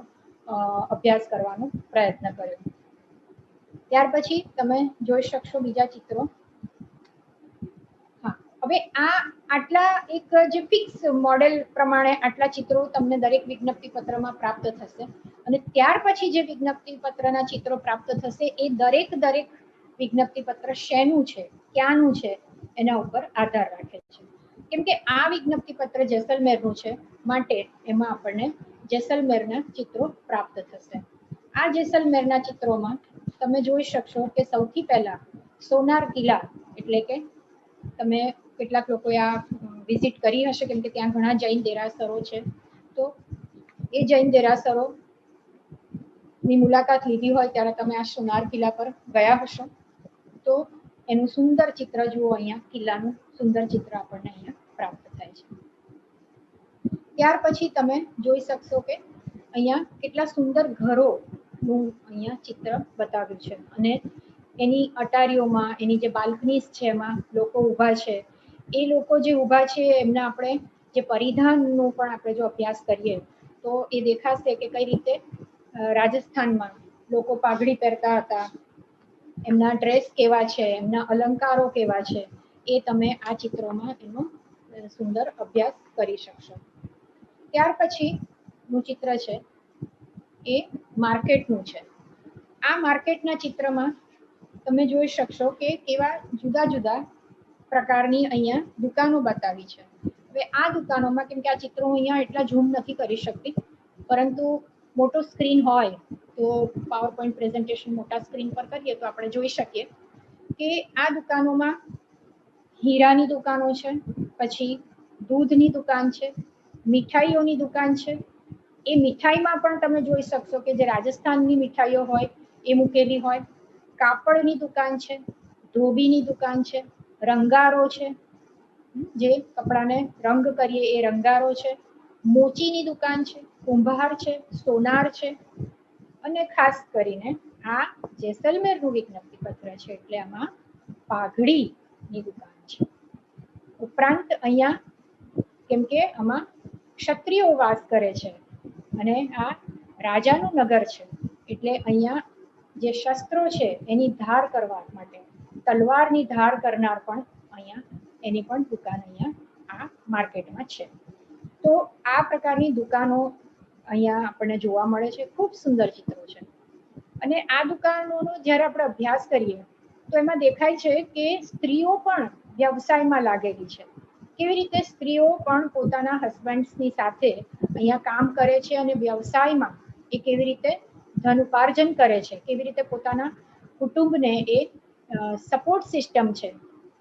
અભ્યાસ કરવાનો પ્રયત્ન કર્યો. ત્યાર પછી તમે જોઈ શકશો બીજા ચિત્રો. હવે આ આટલા એક જે ફિક્સ મોડેલ પ્રમાણે આટલા ચિત્રો તમને દરેક વિજ્ઞપ્તિ પત્રમાં પ્રાપ્ત થશે, અને ત્યાર પછી જે વિજ્ઞપ્તિ પત્રના ચિત્રો પ્રાપ્ત થશે એ દરેક વિજ્ઞપ્તિ પત્ર શેનું છે, ક્યાંનું છે એના ઉપર આધાર રાખે છે. કેમ કે આ વિજ્ઞપ્તિ પત્ર જેસલમેરનું છે માટે એમાં આપણને જેસલમેરના ચિત્રો પ્રાપ્ત થશે. આ જેસલમેરના ચિત્રોમાં તમે જોઈ શકશો કે સૌથી પહેલા સોનાર કિલ્લા, એટલે કે તમે કેટલાક લોકોએ આ વિઝિટ કરી હશે કેમ કે ત્યાં ઘણા જૈન દેરાસરો છે, તો એ જૈન દેરાસરો ની મુલાકાત લીધી હોય ત્યારે તમે આ સોનાર કિલ્લા પર ગયા હશો, તો એનું સુંદર ચિત્ર જુઓ. અહીંયા કિલ્લાનું સુંદર ચિત્ર આપણને અહીંયા પ્રાપ્ત થાય છે. ત્યાર પછી તમે જોઈ શકશો કે અહીંયા કેટલા સુંદર ઘરોનું અહીંયા ચિત્ર બતાવ્યું છે, અને એની અટારીઓમાં એની જે બાલ્કનીઝ છે એમાં લોકો ઊભા છે. એ લોકો જે ઊભા છે એમના આપણે જે પરિધાનનો પણ આપણે જો અભ્યાસ કરીએ તો એ દેખાશે કે કઈ રીતે રાજસ્થાનમાં લોકો પાઘડી પહેરતા હતા, એમના ડ્રેસ કેવા છે, એમના અલંકારો કેવા છે, એ તમે આ ચિત્રોમાં એનો સુંદર અભ્યાસ કરી શકશો. ત્યાર પછીનું ચિત્ર છે એ માર્કેટનું છે. આ માર્કેટના ચિત્રમાં તમે જોઈ શકશો કે કેવા જુદા જુદા પ્રકારની અહીંયા દુકાનો બતાવી છે. હવે આ દુકાનોમાં, કેમ કે આ ચિત્રો અહીંયા એટલા ઝૂમ નથી કરી શકતી, પરંતુ મોટો સ્ક્રીન હોય તો પાવર પોઈન્ટ પ્રેઝન્ટેશન મોટા સ્ક્રીન પર કરીએ તો આપણે જોઈ શકીએ કે આ દુકાનોમાં હીરાની દુકાનો છે, પછી દૂધની દુકાન છે, મીઠાઈઓની દુકાન છે. એ મીઠાઈમાં પણ તમે જોઈ શકશો કે જે રાજસ્થાનની મીઠાઈઓ હોય એ મૂકેલી હોય, કાપડની દુકાન છે, ધોબીની દુકાન છે, રંગારો છે, જે કપડાને રંગ કરીએ એ રંગારો છે, મોચીની દુકાન છે, કુંભાર છે, સોનાર છે, અને ખાસ કરીને આ જેસલમેરનું વિજ્ઞપ્તિ પત્ર છે એટલે આમાં પાઘડીની દુકાન છે. ઉપરાંત અહીંયા કેમ કે આમાં ક્ષત્રિયો વાસ કરે છે અને આ રાજાનું નગર છે, એટલે અહીંયા જે શસ્ત્રો છે એની ધાર કરવા માટે તલવારની ધાર કરનાર પણ અહીંયા એની પણ દુકાન અહીંયા આ માર્કેટમાં છે. તો આ પ્રકારની દુકાનો અહીંયા આપણને જોવા મળે છે. ખૂબ સુંદર ચિત્રો છે. અને આ દુકાનોનો જ્યારે આપણે અભ્યાસ કરીએ તો એમાં દેખાય છે કે સ્ત્રીઓ પણ વ્યવસાયમાં લાગેલી છે. કેવી રીતે સ્ત્રીઓ પણ પોતાના હસબન્ડ્સની સાથે અહીંયા કામ કરે છે અને વ્યવસાયમાં એ કેવી રીતે ધન ઉપાર્જન કરે છે, કેવી રીતે પોતાના કુટુંબને એ સપોર્ટ સિસ્ટમ છે.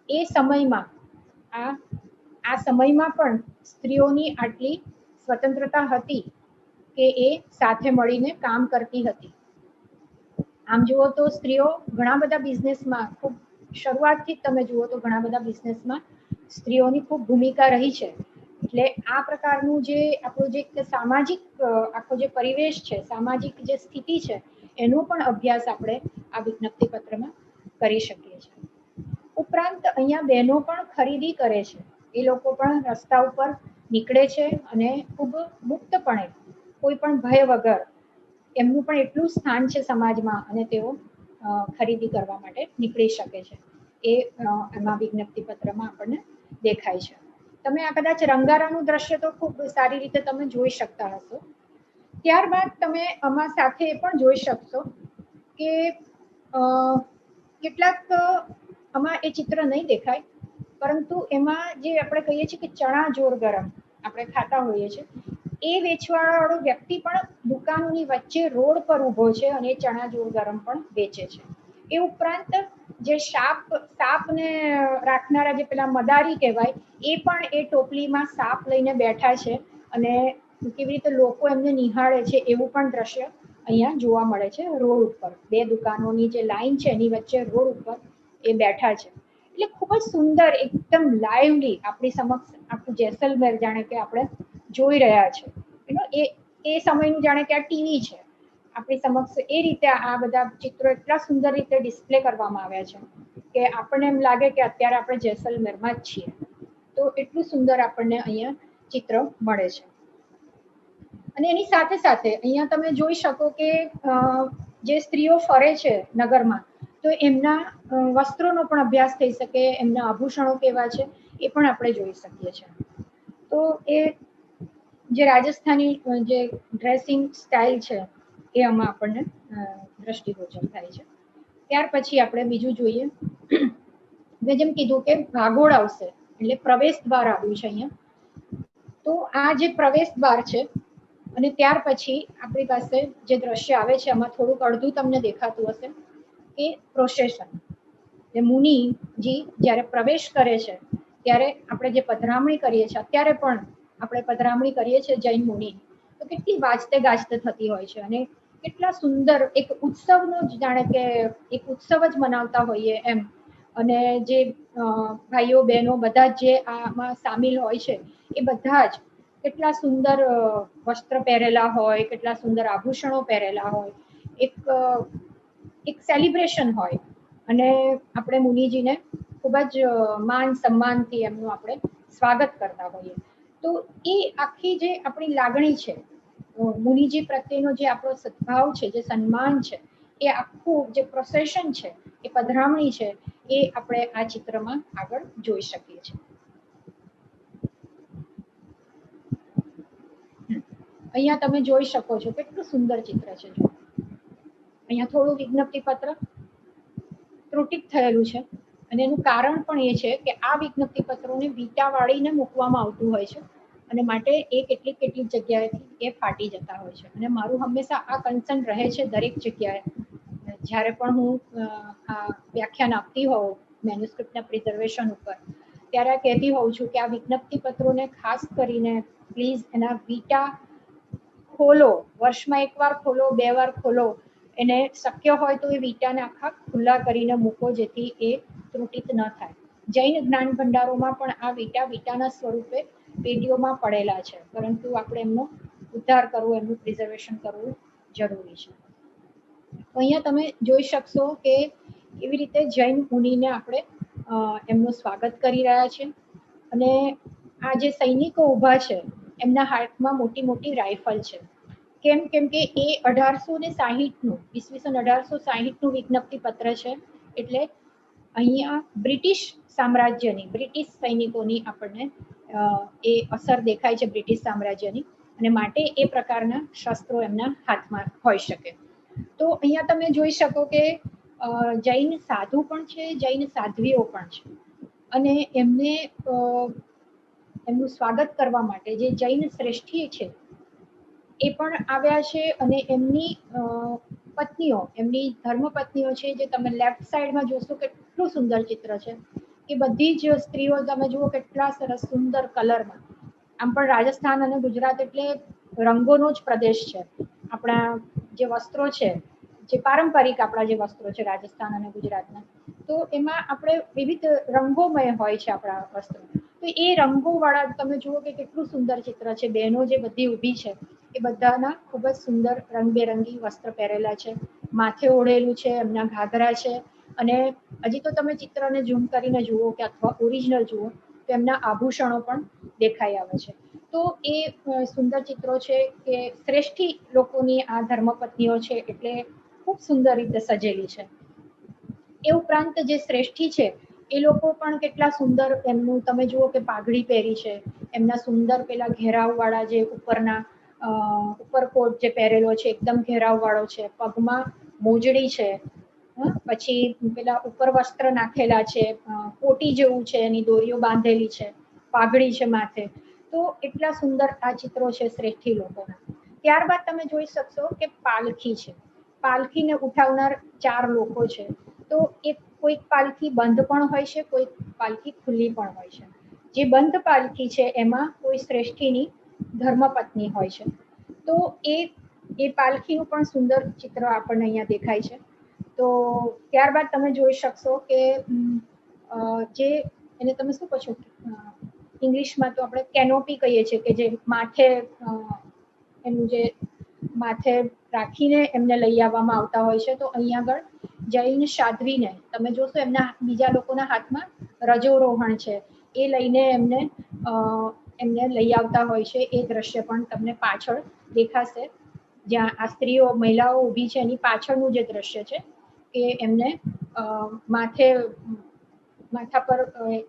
એ સમયમાં આ સમયમાં પણ સ્ત્રીઓની આટલી સ્વતંત્રતા હતી કે એ સાથે મળીને કામ કરતી હતી. આમ જુઓ તો સ્ત્રીઓ ઘણા બધા બિઝનેસમાં, ખૂબ શરૂઆતથી તમે જુઓ તો ઘણા બધા બિઝનેસમાં સ્ત્રીઓની ખૂબ ભૂમિકા રહી છે. એટલે આ પ્રકારનું જે આપણું જે સામાજિક આખો જે પરિવેશ છે, સામાજિક જે સ્થિતિ છે, એનો પણ અભ્યાસ આપણે આ વિજ્ઞપ્તિ પત્રમાં કરી શકીએ છીએ. ઉપરાંત અહીંયા બહેનો પણ ખરીદી કરે છે. એ લોકો પણ રસ્તા ઉપર નીકળે છે અને ખૂબ મુક્તપણે, કોઈ પણ ભય વગર, એમનું પણ એટલું સ્થાન છે સમાજમાં અને તેઓ ખરીદી કરવા માટે નીકળી શકે છે. એ એમાં વિજ્ઞપ્તિ પત્રમાં આપણને દેખાય છે. તમે આ કદાચ રંગારાનું દ્રશ્ય તો ખૂબ સારી રીતે તમે જોઈ શકતા હશો. ત્યારબાદ તમે આમાં સાથે એ પણ જોઈ શકશો કે કેટલાક આમાં એ ચિત્ર નહીં દેખાય, પરંતુ એમાં જે આપણે કહીએ છીએ કે ચણા જોર ગરમ આપણે ખાતા હોઈએ છીએ, એ વેચવાવાળો વ્યક્તિ પણ દુકાનોની વચ્ચે રોડ પર ઊભો છે અને ચણા જોર ગરમ પણ વેચે છે. એ ઉપરાંત જે સાપને રાખનારા જે પેલા મદારી કહેવાય, એ પણ એ ટોપલીમાં સાપ લઈને બેઠા છે અને કેવી રીતે લોકો એમને નિહાળે છે એવું પણ દ્રશ્ય અહીંયા જોવા મળે છે રોડ ઉપર. બે દુકાનોની જે લાઈન છે એની વચ્ચે રોડ ઉપર એ બેઠા છે. એટલે ખૂબ જ સુંદર, એકદમ લાઈવલી આપણી સમક્ષ આપણું જેસલમેર જાણે કે આપણે જોઈ રહ્યા છે. એ સમયનું જાણે કે આ ટીવી છે આપણી સમક્ષ. એ રીતે આ બધા ચિત્રો એટલા સુંદર રીતે ડિસ્પ્લે કરવામાં આવ્યા છે કે આપણને એમ લાગે કે અત્યારે આપણે જેસલમેરમાં જ છીએ. તો એટલું સુંદર આપણને અહીંયા ચિત્ર મળે છે. અને એની સાથે સાથે અહીંયા તમે જોઈ શકો કે જે સ્ત્રીઓ ફરે છે નગરમાં, તો એમના વસ્ત્રોનો પણ અભ્યાસ થઈ શકે, એમના આભૂષણો કેવા છે એ પણ આપણે જોઈ શકીએ છીએ. તો એ જે રાજસ્થાની જે ડ્રેસિંગ સ્ટાઇલ છે એ આમાં આપણને દ્રષ્ટિગોચર થાય છે. ત્યાર પછી આપણે બીજું જોઈએ. મેં જેમ કીધું કે ભાગોળ આવશે એટલે પ્રવેશ દ્વાર આવ્યું છે અહીંયા. તો આ જે પ્રવેશ દ્વાર છે અને ત્યાર પછી આપણી પાસે જે દ્રશ્ય આવે છે આમાં થોડુંક અડધું તમને દેખાતું હશે કે પ્રોસેશન. જે મુનિજી જ્યારે પ્રવેશ કરે છે ત્યારે આપણે જે પધરામણી કરીએ છીએ, અત્યારે પણ આપણે પધરામણી કરીએ છીએ જૈન મુનિ, તો કેટલી વાજતે ગાજતે થતી હોય છે અને કેટલા સુંદર એક ઉત્સવનો જ જાણે કે એક ઉત્સવ જ મનાવતા હોઈએ એમ. અને જે ભાઈઓ બહેનો બધા જે આમાં સામેલ હોય છે એ બધા જ કેટલા સુંદર વસ્ત્ર પહેરેલા હોય, કેટલા સુંદર આભૂષણો પહેરેલા હોય. એક સેલિબ્રેશન હોય અને આપણે મુનિજીને ખૂબ જ માન સન્માનથી એમનું આપણે સ્વાગત કરતા હોઈએ. તો એ આખી જે આપણી લાગણી છે, મુનિજી પ્રત્યેનો જે આપણો સદભાવ છે, જે સન્માન છે, એ આખું જે પ્રોસેશન છે, એ પધરામણી છે, એ આપણે આ ચિત્રમાં આગળ જોઈ શકીએ છીએ. અહીંયા તમે જોઈ શકો છો કેટલું સુંદર ચિત્ર છે. જો અહીંયા થોડું વિજ્ઞપ્તિ પત્ર ત્રુટિત થયેલું છે અને એનું કારણ પણ એ છે કે આ વિજ્ઞપ્તિ પત્રોને વીટા વાળીને મૂકવામાં આવતું હોય છે અને માટે એ કેટલીક જગ્યાએથી એ ફાટી જતા હોય છે. અને મારું હંમેશા આ કન્સર્ન રહે છે દરેક જગ્યાએ જ્યારે પણ હું આ વ્યાખ્યાન આપતી હોઉં મેન્યુસ્ક્રિપ્ટના પ્રિઝર્વેશન ઉપર, ત્યારે કહેતી હોઉં છું કે આ વિજ્ઞપ્તિ પત્રોને ખાસ કરીને પ્લીઝ એના વીટા ખોલો, વર્ષમાં એકવાર ખોલો, 2 વાર ખોલો. એને શક્ય હોય તો એ વીટાને આખા ખુલ્લા કરીને મૂકો જેથી એ ત્રુટિત ન થાય. જૈન જ્ઞાન ભંડારોમાં પણ આ વીટાના સ્વરૂપે પેઢીઓમાં પડેલા છે, પરંતુ આપણે એમનો ઉદ્ધાર કરવો, એમનું પ્રિઝર્વેશન કરવું જરૂરી છે. તો અહીંયા તમે જોઈ શકશો કે કેવી રીતે જૈન મુનિને આપણે એમનું સ્વાગત કરી રહ્યા છે. અને આ જે સૈનિકો ઊભા છે એમના હાથમાં મોટી મોટી રાઇફલ છે. કેમ કે એ 1860નું ઈસવીસન 1860નું વિજ્ઞપ્તિ પત્ર છે. એટલે અહીંયા બ્રિટિશ સામ્રાજ્યની, બ્રિટિશ સૈનિકોની આપણને એ અસર દેખાય છે બ્રિટિશ સામ્રાજ્યની, અને માટે એ પ્રકારના શસ્ત્રો એમના હાથમાં હોઈ શકે. તો અહીંયા તમે જોઈ શકો કે જૈન સાધુ પણ છે, જૈન સાધ્વીઓ પણ છે અને એમને એમનું સ્વાગત કરવા માટે જે જૈન શ્રેષ્ઠી છે એ પણ આવ્યા છે. અને એમની પત્નીઓ, એમની ધર્મપત્નીઓ છે, જે તમે લેફ્ટ સાઈડમાં જોશો કેટલું સુંદર ચિત્ર છે કે બધી જ સ્ત્રીઓ તમે જુઓ કેટલા સરસ સુંદર કલરમાં. આમ પણ રાજસ્થાન અને ગુજરાત એટલે રંગોનો જ પ્રદેશ છે. આપણા જે વસ્ત્રો છે, જે પારંપરિક આપણા જે વસ્ત્રો છે રાજસ્થાન અને ગુજરાતના, તો એમાં આપણે વિવિધ રંગોમય હોય છે આપણા વસ્ત્રો. તો એ રંગોવાળા તમે જુઓ કે કેટલું સુંદર ચિત્ર છે. બહેનો જે બધી ઊભી છે એ બધાના ખૂબ જ સુંદર રંગબેરંગી વસ્ત્ર પહેરેલા છે, માથે ઓઢેલું છે, એમના ઘાઘરા છે. અને હજી તો તમે ચિત્રને ઝૂમ કરીને જુઓ કે અથવા ઓરિજિનલ જુઓ તો એમના આભૂષણો પણ દેખાઈ આવે છે. તો એ સુંદર ચિત્રો છે કે શ્રેષ્ઠી લોકોની આ ધર્મપત્નીઓ છે એટલે ખૂબ સુંદર રીતે સજેલી છે. એ ઉપરાંત જે શ્રેષ્ઠી છે એ લોકો પણ કેટલા સુંદર, એમનું તમે જુઓ કે પાઘડી પહેરી છે, એમના સુંદર પેલા ઘેરાવવાળા જે ઉપરકોટ જે પહેરેલો છે એકદમ ઘેરાવવાળો છે, પગમાં મોજડી છે, પછી પેલા ઉપર વસ્ત્ર નાખેલા છે, કોટી જેવું છે, એની દોરીઓ બાંધેલી છે, પાઘડી છે માથે. તો એટલા સુંદર આ ચિત્રો છે શ્રેષ્ઠી લોકોના. ત્યારબાદ તમે જોઈ શકશો કે પાલખી છે. પાલખીને ઉઠાવનાર 4 લોકો છે. તો એ કોઈક પાલખી બંધ પણ હોય છે, કોઈક પાલખી ખુલ્લી પણ હોય છે. જે બંધ પાલખી છે એમાં કોઈ શ્રેષ્ઠીની ધર્મપત્ની હોય છે. તો એ પાલખીનું પણ સુંદર ચિત્ર આપણને અહીંયા દેખાય છે. તો ત્યારબાદ તમે જોઈ શકશો કે જે એને તમે શું કહો છો, ઇંગ્લિશમાં તો આપણે કેનોપી કહીએ છીએ, કે જે માથે એનું જે માથે રાખીને એમને લઈ આવવામાં આવતા હોય છે. તો અહીંયા આગળ જૈન સાધ્વીને તમે જોશો એમના બીજા લોકોના હાથમાં રજોરોહણ છે, એ લઈને એમને લઈ આવતા હોય છે. એ દ્રશ્ય પણ તમને પાછળ દેખાશે, જ્યાં આ સ્ત્રીઓ મહિલાઓ ઊભી છે એની પાછળનું જે દ્રશ્ય છે કે એમને માથા પર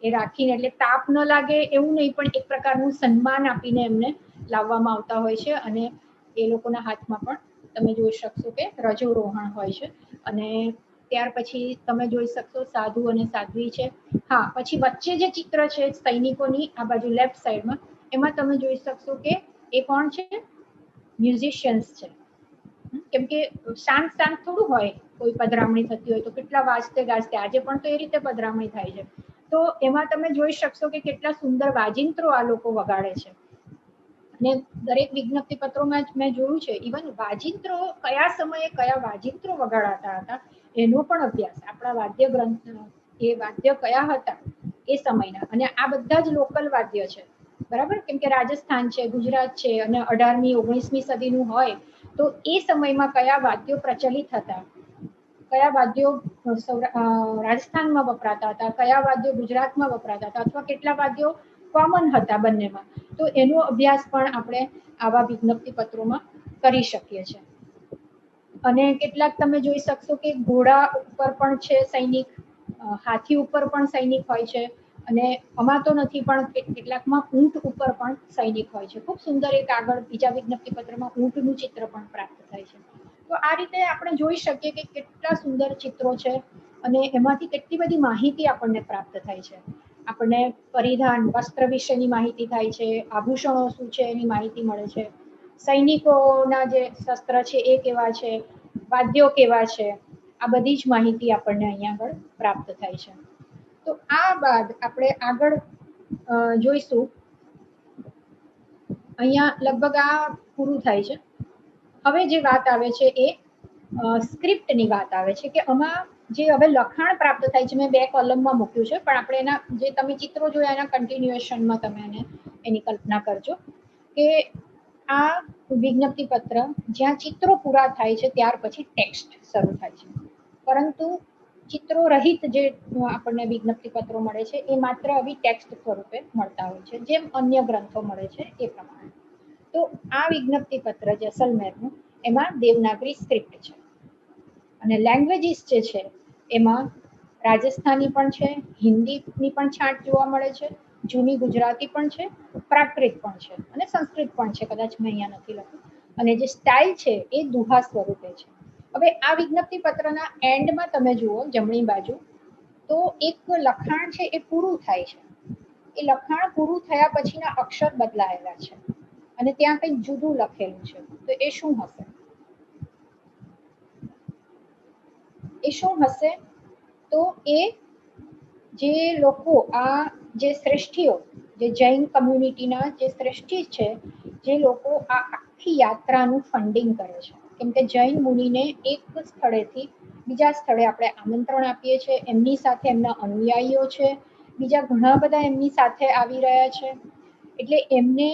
એ રાખીને, એટલે તાપ ન લાગે એવું નહીં, પણ એક પ્રકારનું સન્માન આપીને એમને લાવવામાં આવતા હોય છે. અને એ લોકોના હાથમાં પણ તમે જોઈ શકશો કે રજોરોહણ હોય છે. અને ત્યાર પછી તમે જોઈ શકશો સાધુ અને સાધ્વી છે. હા, પછી વચ્ચે જે ચિત્ર છે સૈનિકોની આ બાજુ લેફ્ટ સાઈડમાં, એમાં તમે જોઈ શકશો કે એ કોણ છે, મ્યુઝિશિયન્સ છે. કેમ કે શાંત શાંત થોડું હોય, કોઈ પધરામણી થતી હોય તો કેટલા વાજતે ગાજતે, આજે પણ તો એ રીતે પધરામણી થાય છે. તો એમાં તમે જોઈ શકશો કે કેટલા સુંદર વાજિંત્રો આ લોકો વગાડે છે. અને દરેક વિજ્ઞપ્તિ પત્રોમાં મેં જોયું છે, ઇવન વાજિંત્રો કયા સમયે કયા વાજિંત્રો વગાડાતા હતા એનો પણ અભ્યાસ, આપણા વાદ્ય ગ્રંથ એ વાદ્ય કયા હતા એ સમયના, અને આ બધા જ લોકલ વાદ્ય છે, બરાબર. કેમ કે રાજસ્થાન છે, ગુજરાત છે, અને 18મી 19મી સદીનું હોય તો એ સમયમાં કયા વાદ્યો પ્રચલિત હતા, કયા વાદ્યો રાજસ્થાનમાં વપરાતા હતા, કયા વાદ્યો ગુજરાતમાં વપરાતા હતા, અથવા કેટલા વાદ્યો કોમન હતા બંનેમાં, તો એનો અભ્યાસ પણ આપણે આવા વિજ્ઞપ્તિ પત્રોમાં કરી શકીએ છીએ. અને કેટલાક તમે જોઈ શકશો કે ઘોડા ઉપર પણ છે સૈનિક, હાથી ઉપર પણ સૈનિક હોય છે, અને આમાં તો નથી પણ કેટલાકમાં ઊંટ ઉપર પણ સૈનિક હોય છે. ખૂબ સુંદર એક આગળ બીજા વિજ્ઞપ્તિ પત્રમાં ઊંટનું ચિત્ર પણ પ્રાપ્ત થાય છે. તો આ રીતે આપણે જોઈ શકીએ કે કેટલા સુંદર ચિત્રો છે, અને એમાંથી કેટલી બધી માહિતી આપણને પ્રાપ્ત થાય છે. આપણને પરિધાન વસ્ત્ર વિશેની માહિતી થાય છે, આભૂષણો શું છે એની માહિતી મળે છે, સૈનિકોના જે શસ્ત્ર છે એ કેવા છે, વાદ્યો કેવા છે, આ બધી જ માહિતી આપણને અહીંયા આગળ પ્રાપ્ત થાય છે. તો આ બાદ આપણે આગળ જોઈશું. અહીંયા લગભગ આ પૂરું થાય છે. હવે જે વાત આવે છે એ સ્ક્રિપ્ટની વાત આવે છે, કે આમાં જે હવે લખાણ પ્રાપ્ત થાય છે, મેં 2 કોલમમાં મૂક્યું છે, પણ આપણે એના જે તમે ચિત્રો જોયા એના કન્ટિન્યુએશનમાં તમે એની કલ્પના કરજો કે આ વિજ્ઞપ્તિ પત્ર જ્યાં ચિત્રો પૂરા થાય છે ત્યાર પછી ટેક્સ્ટ શરૂ થાય છે. પરંતુ ચિત્રો રહિત જે આપણને વિજ્ઞપ્તિ પત્રો મળે છે એ માત્ર આવી ટેક્સ્ટ સ્વરૂપે મળતા હોય છે, જેમ અન્ય ગ્રંથો મળે છે એ પ્રમાણે. તો આ વિજ્ઞપ્તિ પત્ર જેસલમેરનું એમાં દેવનાગરી સ્ક્રિપ્ટ છે, અને લેંગ્વેજીસ જે છે એમાં રાજસ્થાની પણ છે, હિન્દીની પણ છાંટ જોવા મળે છે, જૂની ગુજરાતી પણ છે, પ્રાકૃત પણ છે, અને સંસ્કૃત પણ છે, કદાચ મેં અહીંયા નથી લખ્યું. અને જે સ્ટાઇલ છે એ દુહા સ્વરૂપે છે. હવે આ વિજ્ઞપ્તિ પત્રના એન્ડમાં તમે જુઓ જમણી બાજુ, તો એક લખાણ છે એ પૂરું થાય છે. એ લખાણ પૂરું થયા પછીના અક્ષર બદલાયેલા છે, અને ત્યાં કંઈક જુદું લખેલું છે. તો એ શું હશે? તો એ જે લોકો, આ જે શ્રેષ્ઠીઓ, જે જૈન કમ્યુનિટીના જે શ્રેષ્ઠી છે, જે લોકો આ આખી યાત્રાનું ફંડિંગ કરે છે. કેમ કે જૈન મુનિને એક સ્થળેથી બીજા સ્થળે આપણે આમંત્રણ આપીએ છીએ, એમની સાથે એમના અનુયાયીઓ છે, બીજા ઘણા બધા એમની સાથે આવી રહ્યા છે, એટલે એમને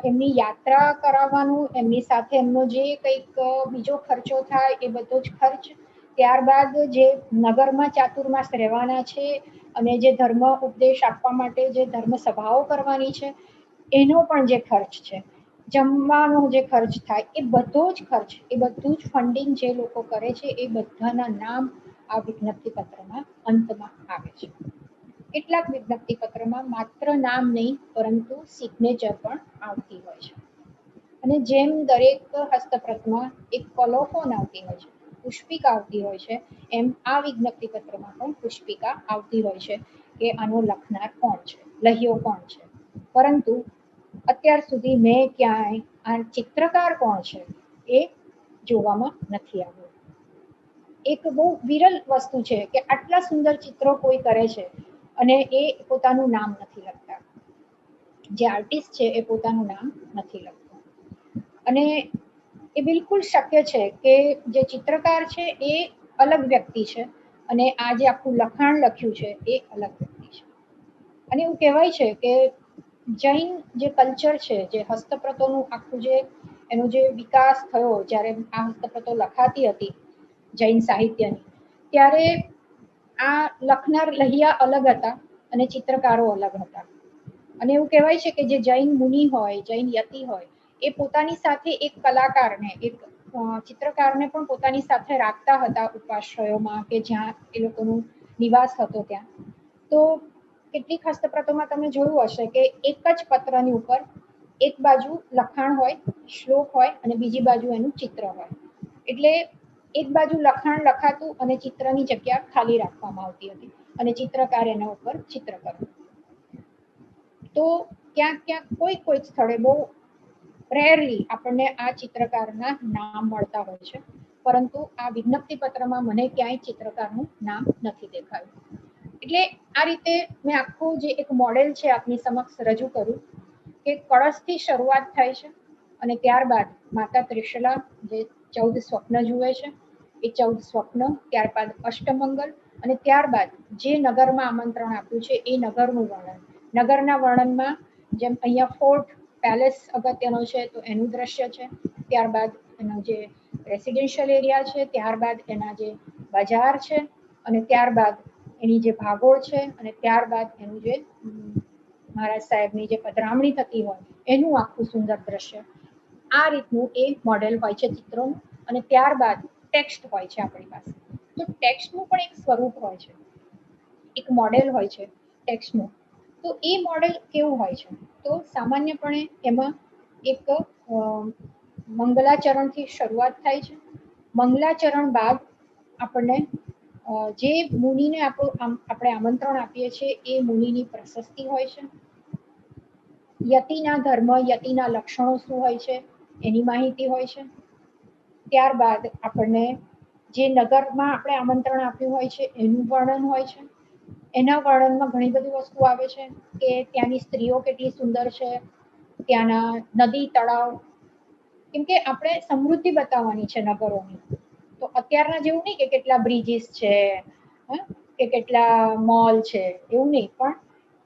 એમની યાત્રા કરાવવાનું, એમની સાથે એમનો જે કંઈક બીજો ખર્ચો થાય એ બધો જ ખર્ચ, ત્યારબાદ જે નગરમાં ચાતુર્માસ રહેવાના છે, અને જે ધર્મ ઉપદેશ આપવા માટે જે ધર્મ સભાઓ કરવાની છે એનો પણ જે ખર્ચ છે, જમવાનો જે ખર્ચ થાય, એ બધો જ ખર્ચ, એ બધું જ ફંડિંગ જે લોકો કરે છે એ બધાના નામ આ વિજ્ઞપ્તિ પત્રમાં અંતમાં આવે છે. કેટલાક વિજ્ઞપ્તિ પત્રમાં માત્ર નામ નહીં પરંતુ સિગ્નેચર પણ આવતી હોય છે. અને જેમ દરેક હસ્તપ્રતમાં એક કોલોફોન આવતી હોય છે, પુષ્પિકા આવતી હોય છે, એમ આ વિજ્ઞપ્તિ પત્રમાં પણ પુષ્પિકા આવતી હોય છે કે આનો લખનાર કોણ છે, લહ્યો કોણ છે. પરંતુ અત્યાર સુધી મેં ક્યાંય આ ચિત્રકાર કોણ છે એ જોવામાં નથી આવ્યું. એક બહુ વિરલ વસ્તુ છે કે આટલા સુંદર ચિત્રો કોઈ કરે છે અને એ પોતાનું નામ નથી લખતા. જે આર્ટિસ્ટ છે એ પોતાનું નામ નથી લખતો. અને એ બિલકુલ શક્ય છે કે જે ચિત્રકાર છે એ અલગ વ્યક્તિ છે અને આ જે આખું લખાણ લખ્યું છે એ અલગ વ્યક્તિ છે. અને એવું કહેવાય છે કે જૈન જે કલ્ચર છે, જે હસ્તપ્રતોનું આખું જે એનો જે વિકાસ થયો જ્યારે આ હસ્તપ્રતો લખાતી હતી જૈન સાહિત્યની, ત્યારે આ લખનાર લહિયા અલગ હતા અને ચિત્રકારો અલગ હતા. અને એવું કહેવાય છે કે જે જૈન મુનિ હોય, જૈન યતિ હોય, એ પોતાની સાથે એક કલાકારને, એક ચિત્રકારને પણ પોતાની સાથે રાખતા હતા ઉપાશ્રયોમાં કે જ્યાં એ લોકોનું નિવાસ હતો ત્યાં. તો કેટલીક હસ્તપ્રતોમાં તમે જોયું હશે કે એક જ પત્રની ઉપર એક બાજુ લખાણ હોય, શ્લોક હોય અને બીજી બાજુ એનું ચિત્ર હોય. એટલે એક બાજુ લખાણ લખાતું અને ચિત્રની જગ્યા ખાલી રાખવામાં આવતી હતી અને ચિત્રકાર એના ઉપર ચિત્ર કરતું. તો ક્યાંક ક્યાંક કોઈ સ્થળે બહુ રેરલી આપણને આ ચિત્રકારના નામ મળતા હોય છે, પરંતુ આ વિજ્ઞપ્તિ પત્રમાં મને ક્યાંય ચિત્રકારનું નામ નથી દેખાયું. એટલે આ રીતે મેં આખું જે એક મોડેલ છે આપની સમક્ષ રજૂ કર્યું કે કળશથી શરૂઆત થાય છે અને ત્યારબાદ માતા ત્રિશલા જે 14 સ્વપ્ન જુએ છે, એ 14 સ્વપ્ન, ત્યારબાદ અષ્ટમંગલ અને ત્યારબાદ જે નગરમાં આમંત્રણ આપ્યું છે એ નગરનું વર્ણન. નગરના વર્ણનમાં જેમ અહીંયા ફોર્ટ પેલેસ અગત્યનો છે તો એનું દ્રશ્ય છે, ત્યારબાદ એનો જે રેસિડેન્શિયલ એરિયા છે, ત્યારબાદ એના જે બજાર છે અને ત્યારબાદ એની જે ભાગોળ છે અને ત્યારબાદ એનું જે મહારાજ સાહેબની જે પધરામણી થતી હોય એનું આખું સુંદર દ્રશ્ય. આ રીતનું એ મોડેલ હોય છે ચિત્રોનું. અને ત્યારબાદ ટેક્સ્ટ હોય છે આપણી પાસે. તો ટેક્સ્ટનું પણ એક સ્વરૂપ હોય છે, એક મોડેલ હોય છે ટેક્સ્ટનું. તો એ મોડેલ કેવું હોય છે? તો સામાન્યપણે એમાં એક મંગલાચરણથી શરૂઆત થાય છે. મંગલાચરણ બાદ આપણને જે મુનિને આપણે આમંત્રણ આપીએ છીએ એ મુનિની પ્રશસ્તિ હોય છે. યતિના ધર્મ, યતિના લક્ષણો શું હોય છે એની માહિતી હોય છે. ત્યારબાદ આપણને જે નગરમાં આપણે આમંત્રણ આપ્યું હોય છે એનું વર્ણન હોય છે. એના વર્ણનમાં ઘણી બધી વસ્તુ આવે છે કે ત્યાંની સ્ત્રીઓ કેટલી સુંદર છે, ત્યાંના નદી તળાવ, કેમ કે આપણે સમૃદ્ધિ બતાવવાની છે નગરોની. તો અત્યારના જેવું નહીં કે કેટલા બ્રિજીસ છે કે કેટલા મોલ છે, એવું નહીં, પણ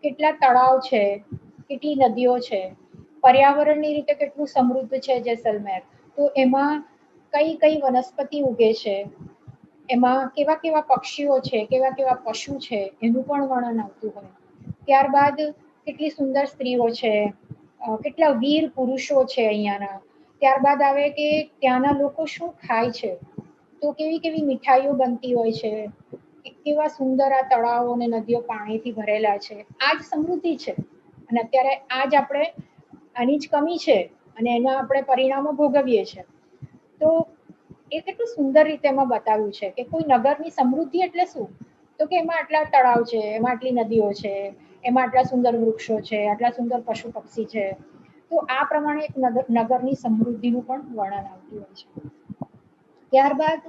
કેટલા તળાવ છે, કેટલી નદીઓ છે, પર્યાવરણની રીતે કેટલું સમૃદ્ધ છે જેસલમેર. તો એમાં કઈ કઈ વનસ્પતિ ઉગે છે, એમાં કેવા કેવા પક્ષીઓ છે, કેવા કેવા પશુ છે, એનું પણ વર્ણન આવતું હોય. ત્યારબાદ કેટલી સુંદર સ્ત્રીઓ છે, કેટલા વીર પુરુષો છે અહીંયાના. ત્યારબાદ આવે કે ત્યાંના લોકો શું ખાય છે, તો કેવી કેવી મીઠાઈઓ બનતી હોય છે, કેવા સુંદર આ તળાવો અને નદીઓ પાણીથી ભરેલા છે. આ જ સમૃદ્ધિ છે. અને અત્યારે આ જ આપણે આની જ કમી છે અને એના આપણે પરિણામો ભોગવીએ છીએ. તો એ કેટલું સુંદર રીતે એમાં બતાવ્યું છે કે કોઈ નગરની સમૃદ્ધિ એટલે શું, તો કે એમાં આટલા તળાવ છે, એમાં આટલી નદીઓ છે, એમાં આટલા સુંદર વૃક્ષો છે, આટલા સુંદર પશુ પક્ષી છે. તો આ પ્રમાણે એક નગરની સમૃદ્ધિનું પણ વર્ણન આવતું હોય છે. ત્યારબાદ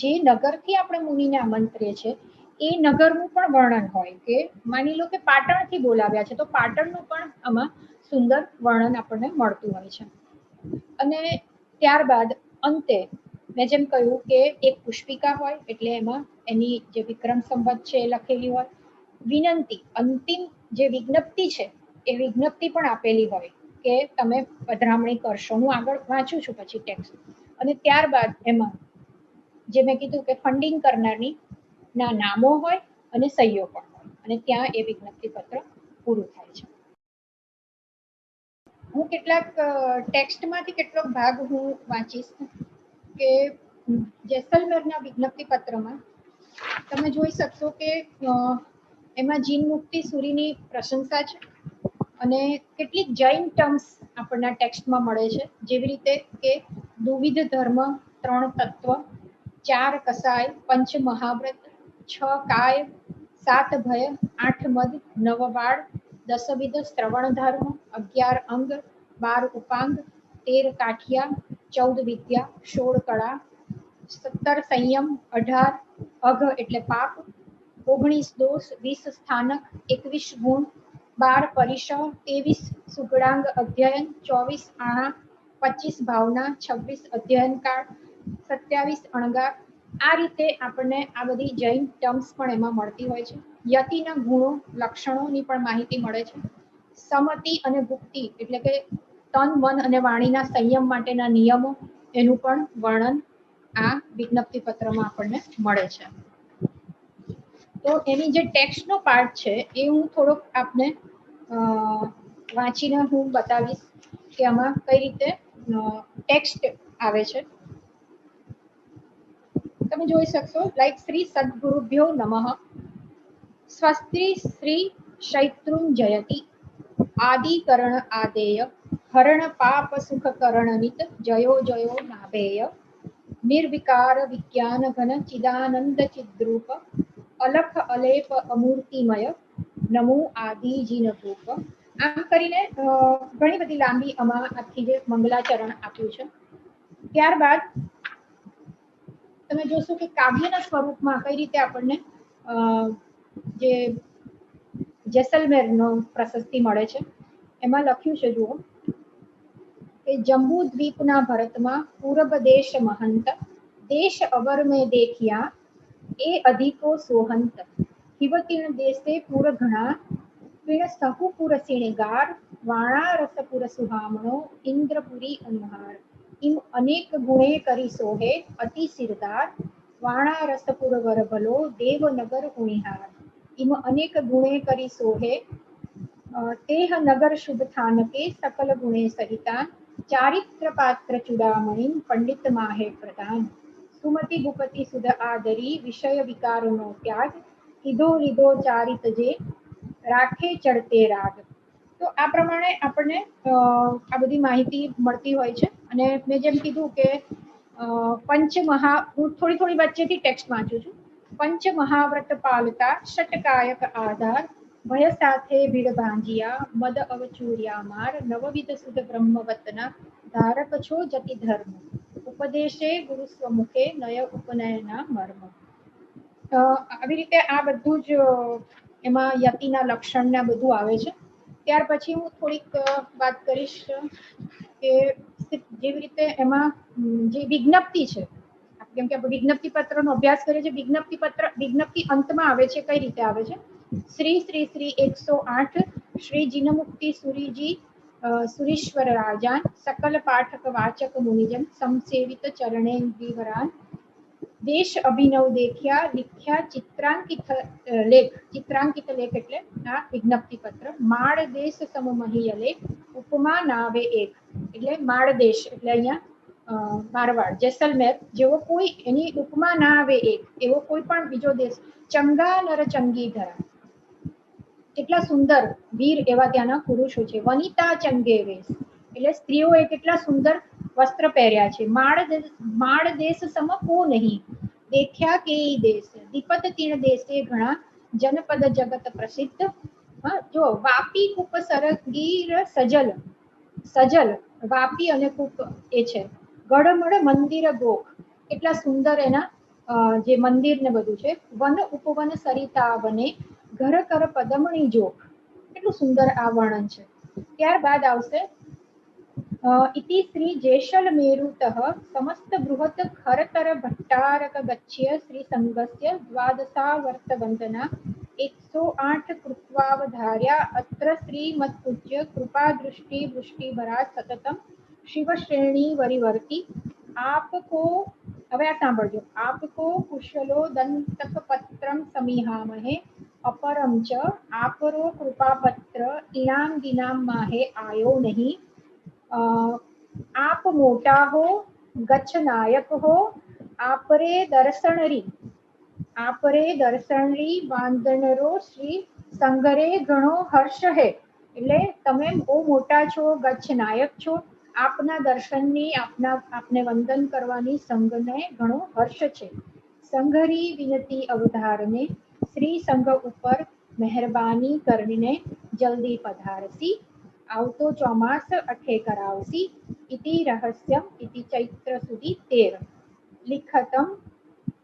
જે નગરથી આપણે મુનિને આમંત્રીએ છીએ એ નગરનું પણ વર્ણન હોય કે માની લો કે પાટણથી બોલાવ્યા છે તો પાટણનું પણ આમાં સુંદર વર્ણન આપણને મળતું હોય છે. અને ત્યારબાદ અંતે મેં જેમ કહ્યું કે એક પુષ્પિકા હોય એટલે એમાં એની જે વિક્રમ સંવત છે એ લખેલી હોય. વિનંતી, અંતિમ જે વિજ્ઞપ્તિ છે એ વિજ્ઞપ્તિ પણ આપેલી હોય કે તમે પધરામણી કરશો. હું આગળ વાંચું છું પછી ટેક્સ્ટ. અને ત્યારબાદ એમાં જે મેં કીધું કે ફંડિંગ કરનારની ના નામો હોય અને સહીઓ પણ હોય અને ત્યાં એ વિજ્ઞપ્તિ પત્ર પૂરું થાય છે. હું કેટલાક ટેક્સ્ટમાંથી કેટલોક ભાગ હું વાંચીશ કે જેસલમેરના વિજ્ઞપ્તિ પત્રમાં તમે જોઈ શકશો કે એમાં જીન મુક્તિ સુરીની પ્રશંસા છે અને કેટલીક જૈન ટર્મ્સ આપણના ટેક્સ્ટમાં મળે છે, જેવી રીતે કે દુવિધ ધર્મ, 3 તત્વ, 4 કસાય, 5 મહાવ્રત, 6 કાય, 7 ભય, 8 મદ, 9 વાળ, 10 વિધ શ્રવણ ધર્મ, 11 અંગ, 12 ઉપાંગ, 13 કાઠિયા, 14 વિદ્યા, 16 કળા, 17 સંયમ, 18 અઘ એટલે પાપ, 19 દોષ, 20 સ્થાનક, 21 ગુણ, 12 પરિસર, 23 સુગડાંગ અધ્યયન, 24 આણા, 25 ભાવના, 26 અધ્યયન કાળ, 27 અણગાર. આ રીતે આપણને આ બધી જૈન ટર્મ્સ પણ એમાં મળતી હોય છે. યતિના ગુણો, લક્ષણોની પણ માહિતી મળે છે. સમતિ અને ભુક્તિ એટલે કે તન, મન અને વાણીના સંયમ માટેના નિયમો, એનું પણ વર્ણન આ વિજ્ઞપ્તિ પત્રમાં આપણને મળે છે. તો એની જે ટેક્સ્ટનો પાર્ટ છે એ હું થોડોક આપને વાંચીને હું બતાવીશ કે આમાં કઈ રીતે ટેક્સ્ટ આવે છે. તમે જોઈ શકશો લાઈક શ્રી સદગુરુભ્યો નમઃ, સ્વસ્તિ શ્રી શૈત્રુંજયતિ, આદિકરણ આદેય, હરણ પાપ સુખ કરણનિત, જયો જયો નાભેય, નિર્વિકાર વિજ્ઞાન ઘન ચિદાનંદ ચિદ્રૂપ, અલખ અલેપ અમૂર્તિમય, નમો આદિ જીન રૂપ. આમ કરીને ઘણી બધી લાંબી આમાં આખી જે મંગલાચરણ આપ્યું છે. ત્યારબાદ તમે જોશો કે કાવ્યના સ્વરૂપમાં કઈ રીતે આપણને જે જેસલમેરનો પ્રશસ્તિ મળે છે. એમાં લખ્યું છે જુઓ કે જંબુ દ્વીપના ભરતમાં પૂરબ દેશ મહંત, દેશ અવર મેં દેખ્યા એ અધિકો સોહંત, હિવતીર્ણ દેશે પૂર ઘણા, પિણ સહુ પુર સિણગાર, વાણા રસપુર સુહામણો, ઇન્દ્રપુરી અનહાર, ઇમ અનેક ગુણે કરી સોહે અતિ સિરદાર, વાણા રસપુર વર ભલો દેવનગર ઉણિહાર, ઇમ અનેક ગુણે કરી સોહે તેહ નગર શુભ થાનકે સકલ ગુણે સહિતા, ચારિત્ર પાત્ર ચુડામણી પંડિત માહે પ્રધાન, સુમતિ ભૂપતિ સુધ આદરી વિષય વિકારનો ત્યાગ, કીધો લીધો ચારિત જે રાખે ચડતે રાગ. તો આ પ્રમાણે આપણને આ બધી માહિતી મળતી હોય છે. અને મેં જેમ કીધું કે પંચમહા, હું થોડી થોડી વચ્ચેથી ટેક્સ્ટ વાંચું છું. પંચ મહાવ્રત પાલતા ષટકાયક આધાર, ભય સાથે ભીડ ભાંજિયા મદ અવચૂર્યા માર, નવવિધ સુધ બ્રહ્મવતના ધારક છો જતિ ધર્મ, ઉપદેશે ગુરુ સ્વમુખે નય ઉપનયના મર્મ. આવી રીતે આ બધું જ એમાં યતિના લક્ષણ બધું આવે છે. ત્યાર પછી હું થોડીક વાત કરીશ કે જેવી રીતે એમાં જે વિજ્ઞપ્તિ છે, કેમ કે આપણે વિજ્ઞપ્તિ પત્રનો અભ્યાસ કરીએ છીએ. વિજ્ઞપ્તિ પત્ર વિજ્ઞપ્તિ અંતમાં આવે છે. કઈ રીતે આવે છે? શ્રી શ્રી શ્રી 108 શ્રી જીનમુક્તિ સુરીજી સુરીશ્વર રાજાન, સકલ પાઠક વાચક મુનિજન, સમસેવિત ચરણે વિવરાન, દેશ અભિનવ દેખ્યા લિખ્યા ચિત્રાંકિત લેખ. ચિત્રાંકિત લેખ એટલે આ વિજ્ઞપ્તિ પત્ર. માળ દેશ સમ મહિયલે, ઉપમા નાવે એક. એટલે માળ દેશ એટલે અહીંયા મારવાડ, જેસલમેર જેવો કોઈ એની ઉપમા ના આવે એક એવો કોઈ પણ બીજો દેશ. ચંગા નર ચંગી ધરા, કેટલા સુંદર વીર એવા ત્યાંના પુરુષો છે. વનિતા ચંગે વેશ એટલે સ્ત્રીઓએ કેટલા સુંદર વસ્ત્ર પહેર્યા છે. માળ દેશ સમ કો નહીં, દેખ્યા કે દેશ, દીપત તીણ દેશે ઘણા, જનપદ જગત પ્રસિદ્ધ. જો વાપી કૂપ સરગીર સજલ, સજલ વાપી અને કૂપ એ છે. ગઢમડ મંદિર ગોખ, કેટલા સુંદર એના જે મંદિર ને બધું છે. વન ઉપવન સરિતા વને, ઘર કર પદમણી જોખ, કેટલું સુંદર આ વર્ણન છે. ત્યારબાદ આવશે ઇતિ શ્રી જેસલમેરુતઃ સમસ્ત બૃહત ખરતર ભટ્ટારક ગચ્છ્ય શ્રી સંઘસ્ય દ્વાદશાવર્ત વંદના, 108 કૃત્વાવધાર્યા અત્ર શ્રીમત પૂજ્ય કૃપા દૃષ્ટિ વૃષ્ટિ ભરા સતતમ શિવ શ્રેણી વરિવર્તી. આપકો, હવે આ સાંભળજો, આપકો કુશલો દંતક પત્રમ સમિહામહે, અપરમ ચ આપરો કૃપાપત્ર ઇનામ દિનામ માહે આયો નહીં. आप मोटा हो गच्छ नायक हो, आपरे दर्शनरी, आपरे दर्शनरी વાંદનરો શ્રી સંગરે ઘણો હર્ષ હે. એટલે તમે બહુ મોટા છો, ગચ્છ નાયક છો, આપના દર્શનની આપને વંદન કરવાની સંઘને ઘણો હર્ષ છે. સંઘરી વિનતી અવધારને, શ્રી સંઘ ઉપર મહેરબાની કરીને જલ્દી પધારસી, આવતો ચોમાસ અઠે કરાવસી. ઇતિ રહસ્યમ ઇતિ ચૈત્ર સુધી 13. લિખતમ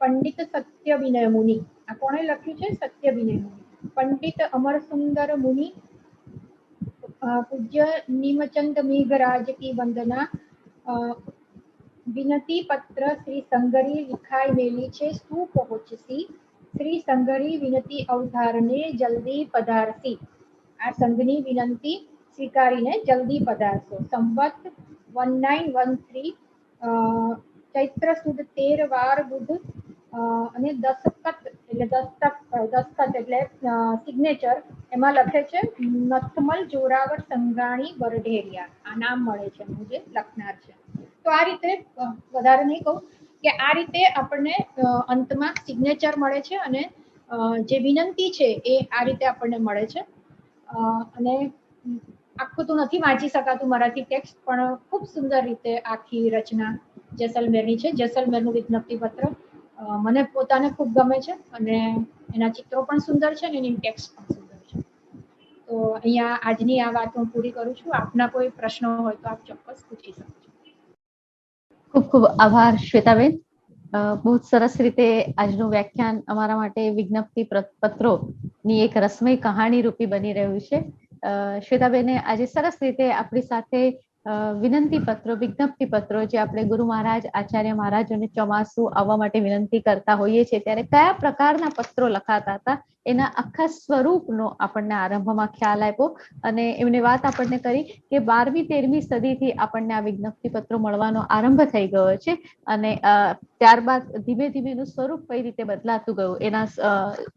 પંડિત સત્ય વિનય મુનિ. આ કોણે લખ્યું છે? સત્ય વિનય મુનિ. પંડિત અમર સુંદર મુનિ પૂજ્ય નીમચંદ મેઘરાજ કી વંદના. વિનતી પત્ર શ્રી સંગરી લિખાઈ મેલી છે, શું પહોંચસી શ્રી સંગરી વિનતી અવધારને જલ્દી પધારસી. આ સંઘની વિનંતી સ્વીકારીને જલ્દી પધારશો. સંવત 1913 ચૈત્ર સુદ 13 વાર બુધ અને દસ્તખત એટલે સિગ્નેચર એમાં લખે છે નથમલ જોરાવર સંઘાણી બરઢેરિયા. આ નામ મળે છે એનું જે લખનાર છે. તો આ રીતે વધારે નહીં કહું કે આ રીતે આપણને અંતમાં સિગ્નેચર મળે છે અને જે વિનંતી છે એ આ રીતે આપણને મળે છે. અને આખું તો નથી વાંચી શકાતું મારાથી ટેક્સ્ટ, પણ ખૂબ સુંદર રીતે આખી રચના જેસલમેરની છે. જેસલમેરનું વિજ્ઞપ્તિ પત્ર મને પોતાને ખૂબ ગમે છે અને એના ચિત્રો પણ સુંદર છે અને એની ટેક્સ્ટ પણ સુંદર છે. તો અહીંયા આજની આ વાત હું પૂરી કરું છું. આપના કોઈ પ્રશ્નો હોય તો આપ ચોક્કસ પૂછી શકો છો. ખૂબ ખૂબ આભાર શ્વેતાબેન. બહુ સરસ રીતે આજનું વ્યાખ્યાન અમારા માટે વિજ્ઞપ્તિ પત્રોની એક રસમય કહાણી રૂપી બની રહ્યું છે. શ્વેતાબેને આજે સરસ રીતે આપણી સાથે વિનંતી પત્રો, વિજ્ઞપ્તિ પત્રો જે આપણે ગુરુ મહારાજ, આચાર્ય મહારાજોને ચોમાસું આવવા માટે વિનંતી કરતા હોઈએ છીએ ત્યારે કયા પ્રકારના પત્રો લખાતા હતા એના આખા સ્વરૂપનો આપણને આરંભમાં ખ્યાલ આપ્યો અને એમને વાત આપણને કરી કે 12મી 13મી સદીથી આપણને આ વિજ્ઞપ્તિ પત્રો મળવાનો આરંભ થઈ ગયો છે અને ત્યારબાદ ધીમે ધીમે એનું સ્વરૂપ કઈ રીતે બદલાતું ગયું, એના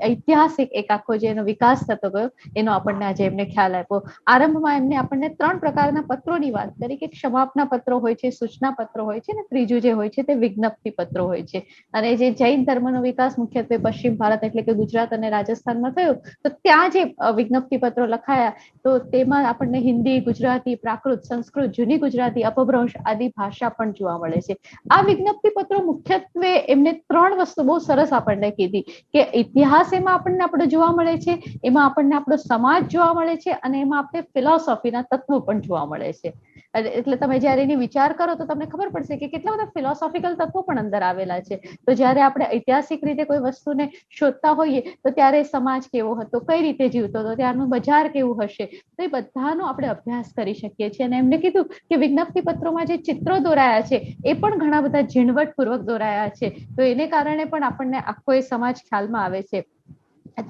ઐતિહાસિક એક આખો જે એનો વિકાસ થતો ગયો એનો આપણને આજે એમને ખ્યાલ આપ્યો. આરંભમાં એમને આપણને 3 પ્રકારના પત્રોની વાત કરી કે ક્ષમાપના પત્રો હોય છે, સૂચના પત્રો હોય છે અને ત્રીજું જે હોય છે તે વિજ્ઞપ્તિ પત્રો હોય છે. અને જે જૈન ધર્મનો વિકાસ મુખ્યત્વે પશ્ચિમ ભારત એટલે કે ગુજરાત અને રાજસ્થાનમાં થયો તો ત્યાં જે વિજ્ઞપ્તિ પત્રો લખાયા તો તેમાં આપણને હિન્દી, ગુજરાતી, પ્રાકૃત, સંસ્કૃત, જૂની ગુજરાતી, અપભ્રંશ આદિ ભાષા પણ જોવા મળે છે. આ વિજ્ઞપ્તિ પત્રો મુખ્યત્વે એમને 3 વસ્તુ બહુ સરસ આપણને કીધી કે ઇતિહાસ એમાં આપણને આપણો જોવા મળે છે, એમાં આપણને આપણો સમાજ જોવા મળે છે અને એમાં આપણે ફિલોસોફીના તત્વો પણ જોવા મળે છે. એટલે તમે જ્યારે એની વિચાર કરો તો તમને ખબર પડશે કે કેટલા બધા ફિલોસોફિકલ તત્વો પણ અંદર આવેલા છે. તો જ્યારે આપણે ઐતિહાસિક રીતે કોઈ વસ્તુને શોધતા હોઈએ તો ત્યારે સમાજ કેવો હતો, કઈ રીતે જીવતો હતો, ત્યારનું બજાર કેવું હશે, તો એ બધાનો આપણે અભ્યાસ કરી શકીએ છીએ. અને એમને કીધું કે વિજ્ઞપ્તિ પત્રોમાં જે ચિત્રો દોરાયા છે એ પણ ઘણા બધા ઝીણવટપૂર્વક દોરાયા છે. તો એને કારણે પણ આપણને આખો એ સમાજ ખ્યાલમાં આવે છે.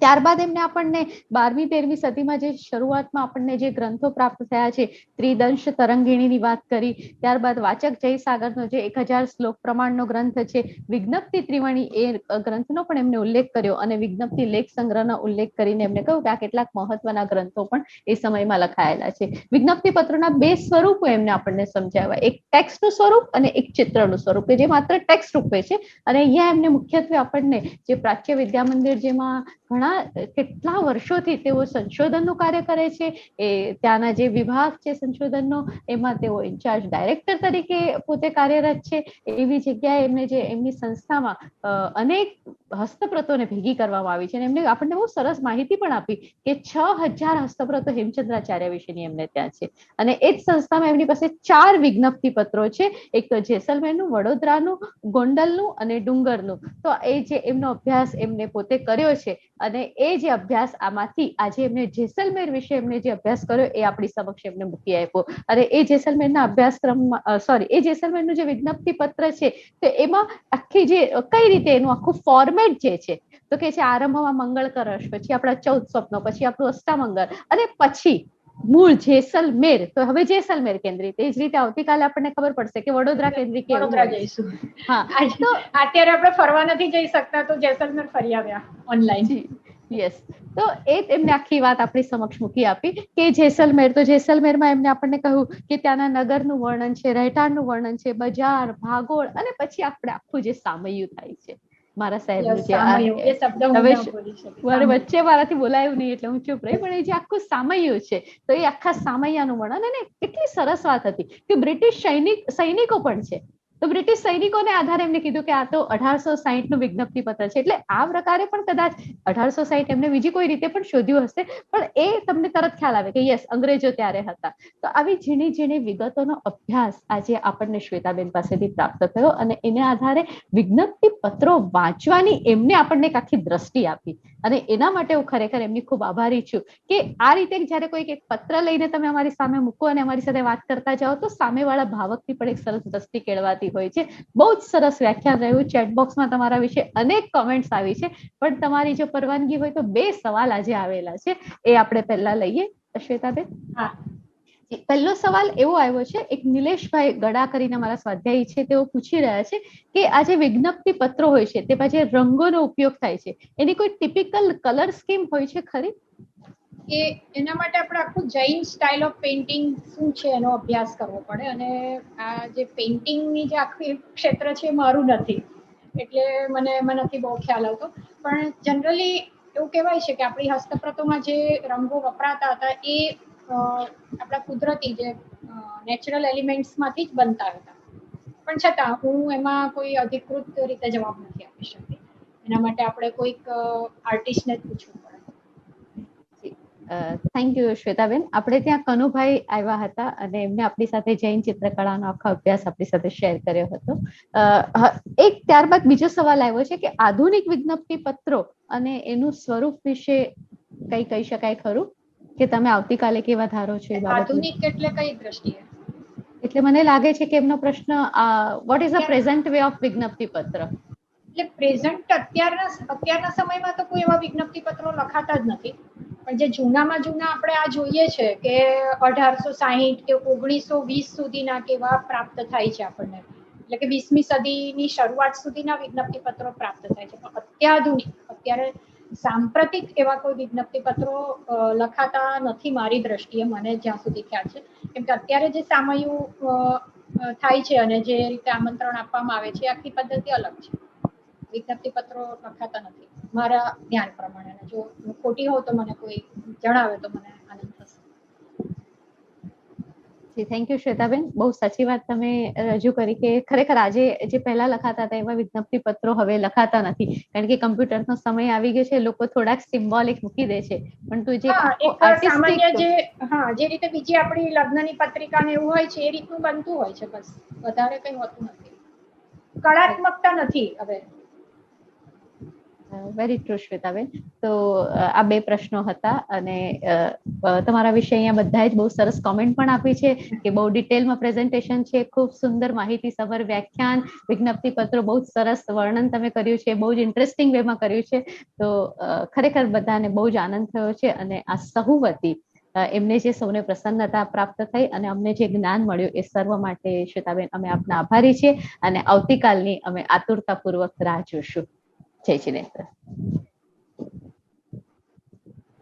ત્યારબાદ એમને આપણને 12મી 13મી સદીમાં જે શરૂઆતમાં આપણને જે ગ્રંથો પ્રાપ્ત થયા છે, ત્રિદંશ તરંગિણીની વાત કરી, ત્યારબાદ વાચક જયસાગરનો જે 1000 શ્લોક પ્રમાણનો ગ્રંથ છે, વિજ્ઞપ્તિ ત્રિવેણી એ ગ્રંથનો પણ એમને ઉલ્લેખ કર્યો અને વિજ્ઞપ્તિ લેખ સંગ્રહનો ઉલ્લેખ કરીને એમને કહ્યું કે આ કેટલાક મહત્વના ગ્રંથો પણ એ સમયમાં લખાયેલા છે. વિજ્ઞપ્તિ પત્રોના 2 સ્વરૂપો એમને આપણને સમજાવ્યા, એક ટેક્સ્ટનું સ્વરૂપ અને એક ચિત્રનું સ્વરૂપ કે જે માત્ર ટેક્સ્ટ રૂપે છે. અને અહીંયા એમને મુખ્યત્વે આપણને જે પ્રાચ્ય વિદ્યા મંદિર જેમાં ઘણા કેટલા વર્ષોથી તેઓ સંશોધનનું કાર્ય કરે છે, એ ત્યાંના જે વિભાગ છે સંશોધનનો એમાં તેઓ ઇન્ચાર્જ ડાયરેક્ટર તરીકે પોતે કાર્યરત છે. એવી જગ્યાએ એમને જે એમની સંસ્થામાં અનેક હસ્તપ્રતોને ભેગી કરવામાં આવી છે અને એમને આપણને બહુ સરસ માહિતી પણ આપી કે 6000 હસ્તપ્રતો હેમચંદ્રાચાર્ય વિશેની એમને ત્યાં છે. અને એ જ સંસ્થામાં એમની પાસે 4 વિજ્ઞપ્તિ પત્રો છે, એક તો જેસલમેરનું, વડોદરાનું, ગોંડલનું અને ડુંગરનું. તો એ જે એમનો અભ્યાસ એમને પોતે કર્યો છે અને એ જે અભ્યાસ આમાંથી આજે એમને જેસલમેર વિશે એમને જે અભ્યાસ કર્યો એ આપણી સમક્ષ એમને મૂકી આપ્યો. અને એ જેસલમેરના અભ્યાસક્રમમાં એ જેસલમેરનું જે વિજ્ઞપ્તિ પત્ર છે તો એમાં આખી જે કઈ રીતે એનું આખું ફોર્મેટ જે છે તો કે છે આરંભમાં મંગળ કળશ, પછી આપણા 14 સ્વપ્નો, પછી આપણું અષ્ટામંગળ અને પછી મૂળ જેસલમેર. તો હવે જેસલમેર કેન્દ્રિત, એ જ રીતે આવતીકાલે આપણને ખબર પડશે કે વડોદરા કેન્દ્રિત વડોદરા જઈશું. હા, તો અત્યારે આપણે ફરવા નથી જઈ શકતા તો જેસલમેર ફરી આવ્યા ઓનલાઈન. યસ. તો એ એમને આખી વાત આપણી સમક્ષ મૂકી આપી કે જેસલમેર, તો જેસલમેરમાં એમને આપણને કહ્યું કે ત્યાંના નગરનું વર્ણન છે, રહેઠાણનું વર્ણન છે, બજાર, ભાગોળ અને પછી આપણે આખું જે સામૈયું થાય છે. મારા સાહેબનું જે વચ્ચે મારાથી બોલાયું નહીં એટલે હું ચૂપ રહી, પણ એ જે આખું સામૈયું છે તો એ આખા સામૈયાનું વર્ણન. અને કેટલી સરસ વાત હતી કે બ્રિટિશ સૈનિકો પણ છે તો બ્રિટિશ સૈનિકોને આધારે એમને કીધું કે આ તો 1860 નું વિજ્ઞપ્તિ પત્ર છે. એટલે આ પ્રકારે પણ કદાચ 1860 એમને બીજી કોઈ રીતે પણ શોધ્યું હશે, પણ એ તમને તરત ખ્યાલ આવે કે યસ, અંગ્રેજો ત્યારે હતા. તો આવી ઝીણી ઝીણી વિગતોનો અભ્યાસ આજે આપણને શ્વેતાબેન પાસેથી પ્રાપ્ત થયો, અને એને આધારે વિજ્ઞપ્તિ પત્રો વાંચવાની એમને આપણને એક આખી દ્રષ્ટિ આપી. અને એના માટે હું ખરેખર એમની ખૂબ આભારી છું કે આ રીતે જયારે કોઈ એક પત્ર લઈને તમે અમારી સામે મૂકો અને અમારી સાથે વાત કરતા જાઓ તો સામેવાળા ભાવકથી પણ એક સરસ દ્રષ્ટિ કેળવાતી હોય છે. બહુ જ સરસ વ્યાખ્યાન રહ્યું. ચેટ બોક્સમાં તમારા વિશે અનેક કમેન્ટ્સ આવી છે, પણ તમારી જો પરવાનગી હોય તો 2 સવાલ આજે આવેલા છે, એ આપણે પહેલા લઈએ. શ્વેતાબેન, હા, પહેલો સવાલ એવો આવ્યો છે, એક નિલેશભાઈ ગડા કરીને મારા સ્વાધ્યાયી છે, તેઓ પૂછી રહ્યા છે કે આ જે વિજ્ઞપ્તિ પત્રો હોય છે તેમાં જે રંગોનો ઉપયોગ થાય છે એની કોઈ ટિપિકલ કલર સ્કીમ હોય છે ખરી? એના માટે આપણે આખું જૈન સ્ટાઇલ ઓફ પેઇન્ટિંગ શું છે એનો અભ્યાસ કરવો પડે, અને આ જે પેઇન્ટિંગની જે આખું ક્ષેત્ર છે એ મારું નથી, એટલે મને એમાં નથી બહુ ખ્યાલ આવતો. પણ જનરલી એવું કહેવાય છે કે આપણી હસ્તપ્રતોમાં જે રંગો વપરાતા હતા એ આપણા કુદરતી જે નેચરલ એલિમેન્ટ્સમાંથી જ બનતા હતા. પણ છતાં હું એમાં કોઈ અધિકૃત રીતે જવાબ નથી આપી શકતી. એના માટે આપણે કોઈક આર્ટિસ્ટને જ પૂછવું પડે. Thank you Shwetaben. આપણે ત્યાં કનુભાઈ આવ્યા હતા અને એમને આપણી સાથે જૈન ચિત્રકળાનો આખો અભ્યાસ આપણી સાથે શેર કર્યો હતો. એક ત્યારબાદ બીજો સવાલ આવ્યો છે કે આધુનિક વિજ્ઞપ્તિ પત્રો અને એનું સ્વરૂપ વિશે કઈ કહી શકાય ખરું, કે તમે આવતીકાલે કેવા ધારો છો એ બાબતે? આધુનિક એટલે કઈ દ્રષ્ટિએ? એટલે મને લાગે છે કે એમનો પ્રશ્ન what is the present way of વિજ્ઞપ્તિ પત્ર? એટલે પ્રેઝન્ટ અત્યારના સમયમાં તો કોઈ એવા વિજ્ઞપ્તિ પત્રો લખાતા જ નથી. પણ જે જૂનામાં જૂના આપણે આ જોઈએ છે કે 1860 કે 1920 સુધીના કેવા પ્રાપ્ત થાય છે આપણને, એટલે કે 20મી સદીની શરૂઆત સુધીના વિજ્ઞપ્તિ પત્રો પ્રાપ્ત થાય છે. પણ અત્યાધુનિક, અત્યારે સાંપ્રતિક એવા કોઈ વિજ્ઞપ્તિ પત્રો લખાતા નથી મારી દ્રષ્ટિએ, મને જ્યાં સુધી ખ્યાલ છે. કેમ કે અત્યારે જે સામયિક થાય છે અને જે રીતે આમંત્રણ આપવામાં આવે છે આખી પદ્ધતિ અલગ છે. વિજ્ઞપ્તિ પત્રો લખાતા નથી મારા ધ્યાન પ્રમાણે. જો હું ખોટી હોઉં તો મને કોઈ જણાવે તો મને આનંદ થશે. Thank you Shwetaben. બહુ સાચી વાત તમે રજૂ કરી કે ખરેખર આજે જે પહેલા લખાતા હતા એવા વિજ્ઞપ્તિ પત્રો હવે લખાતા નથી, કારણ કે કમ્પ્યુટરનો સમય આવી ગયો છે. લોકો થોડાક સિમ્બોલિક મૂકી દે છે, પણ તું જે સામાન્ય જે રીતે બીજી આપણી લગ્નની પત્રિકા ને એવું હોય છે એ રીતનું બનતું હોય છે, બસ વધારે કઈ હોતું નથી. કળાત્મકતા નથી હવે. Very true Shwetaben. તો આ 2 પ્રશ્નો હતા, અને તમારા વિશે અહીંયા બધાએ જ બહુ સરસ કોમેન્ટ પણ આપી છે કે બહુ ડિટેલમાં પ્રેઝન્ટેશન છે, ખૂબ સુંદર માહિતીસભર વ્યાખ્યાન, વિજ્ઞપ્તિ પત્રો બહુ સરસ વર્ણન તમે કર્યું છે, બહુ જ ઇન્ટરેસ્ટિંગ વેમાં કર્યું છે. તો ખરેખર બધાને બહુ જ આનંદ થયો છે, અને આ સહુવતી એમને જે સૌને પ્રસન્નતા પ્રાપ્ત થઈ અને અમને જે જ્ઞાન મળ્યું એ સર્વ માટે શ્વેતાબેન અમે આપના આભારી છીએ, અને આવતીકાલની અમે આતુરતાપૂર્વક રાહ જોશું. જય જિનેન્દ્ર.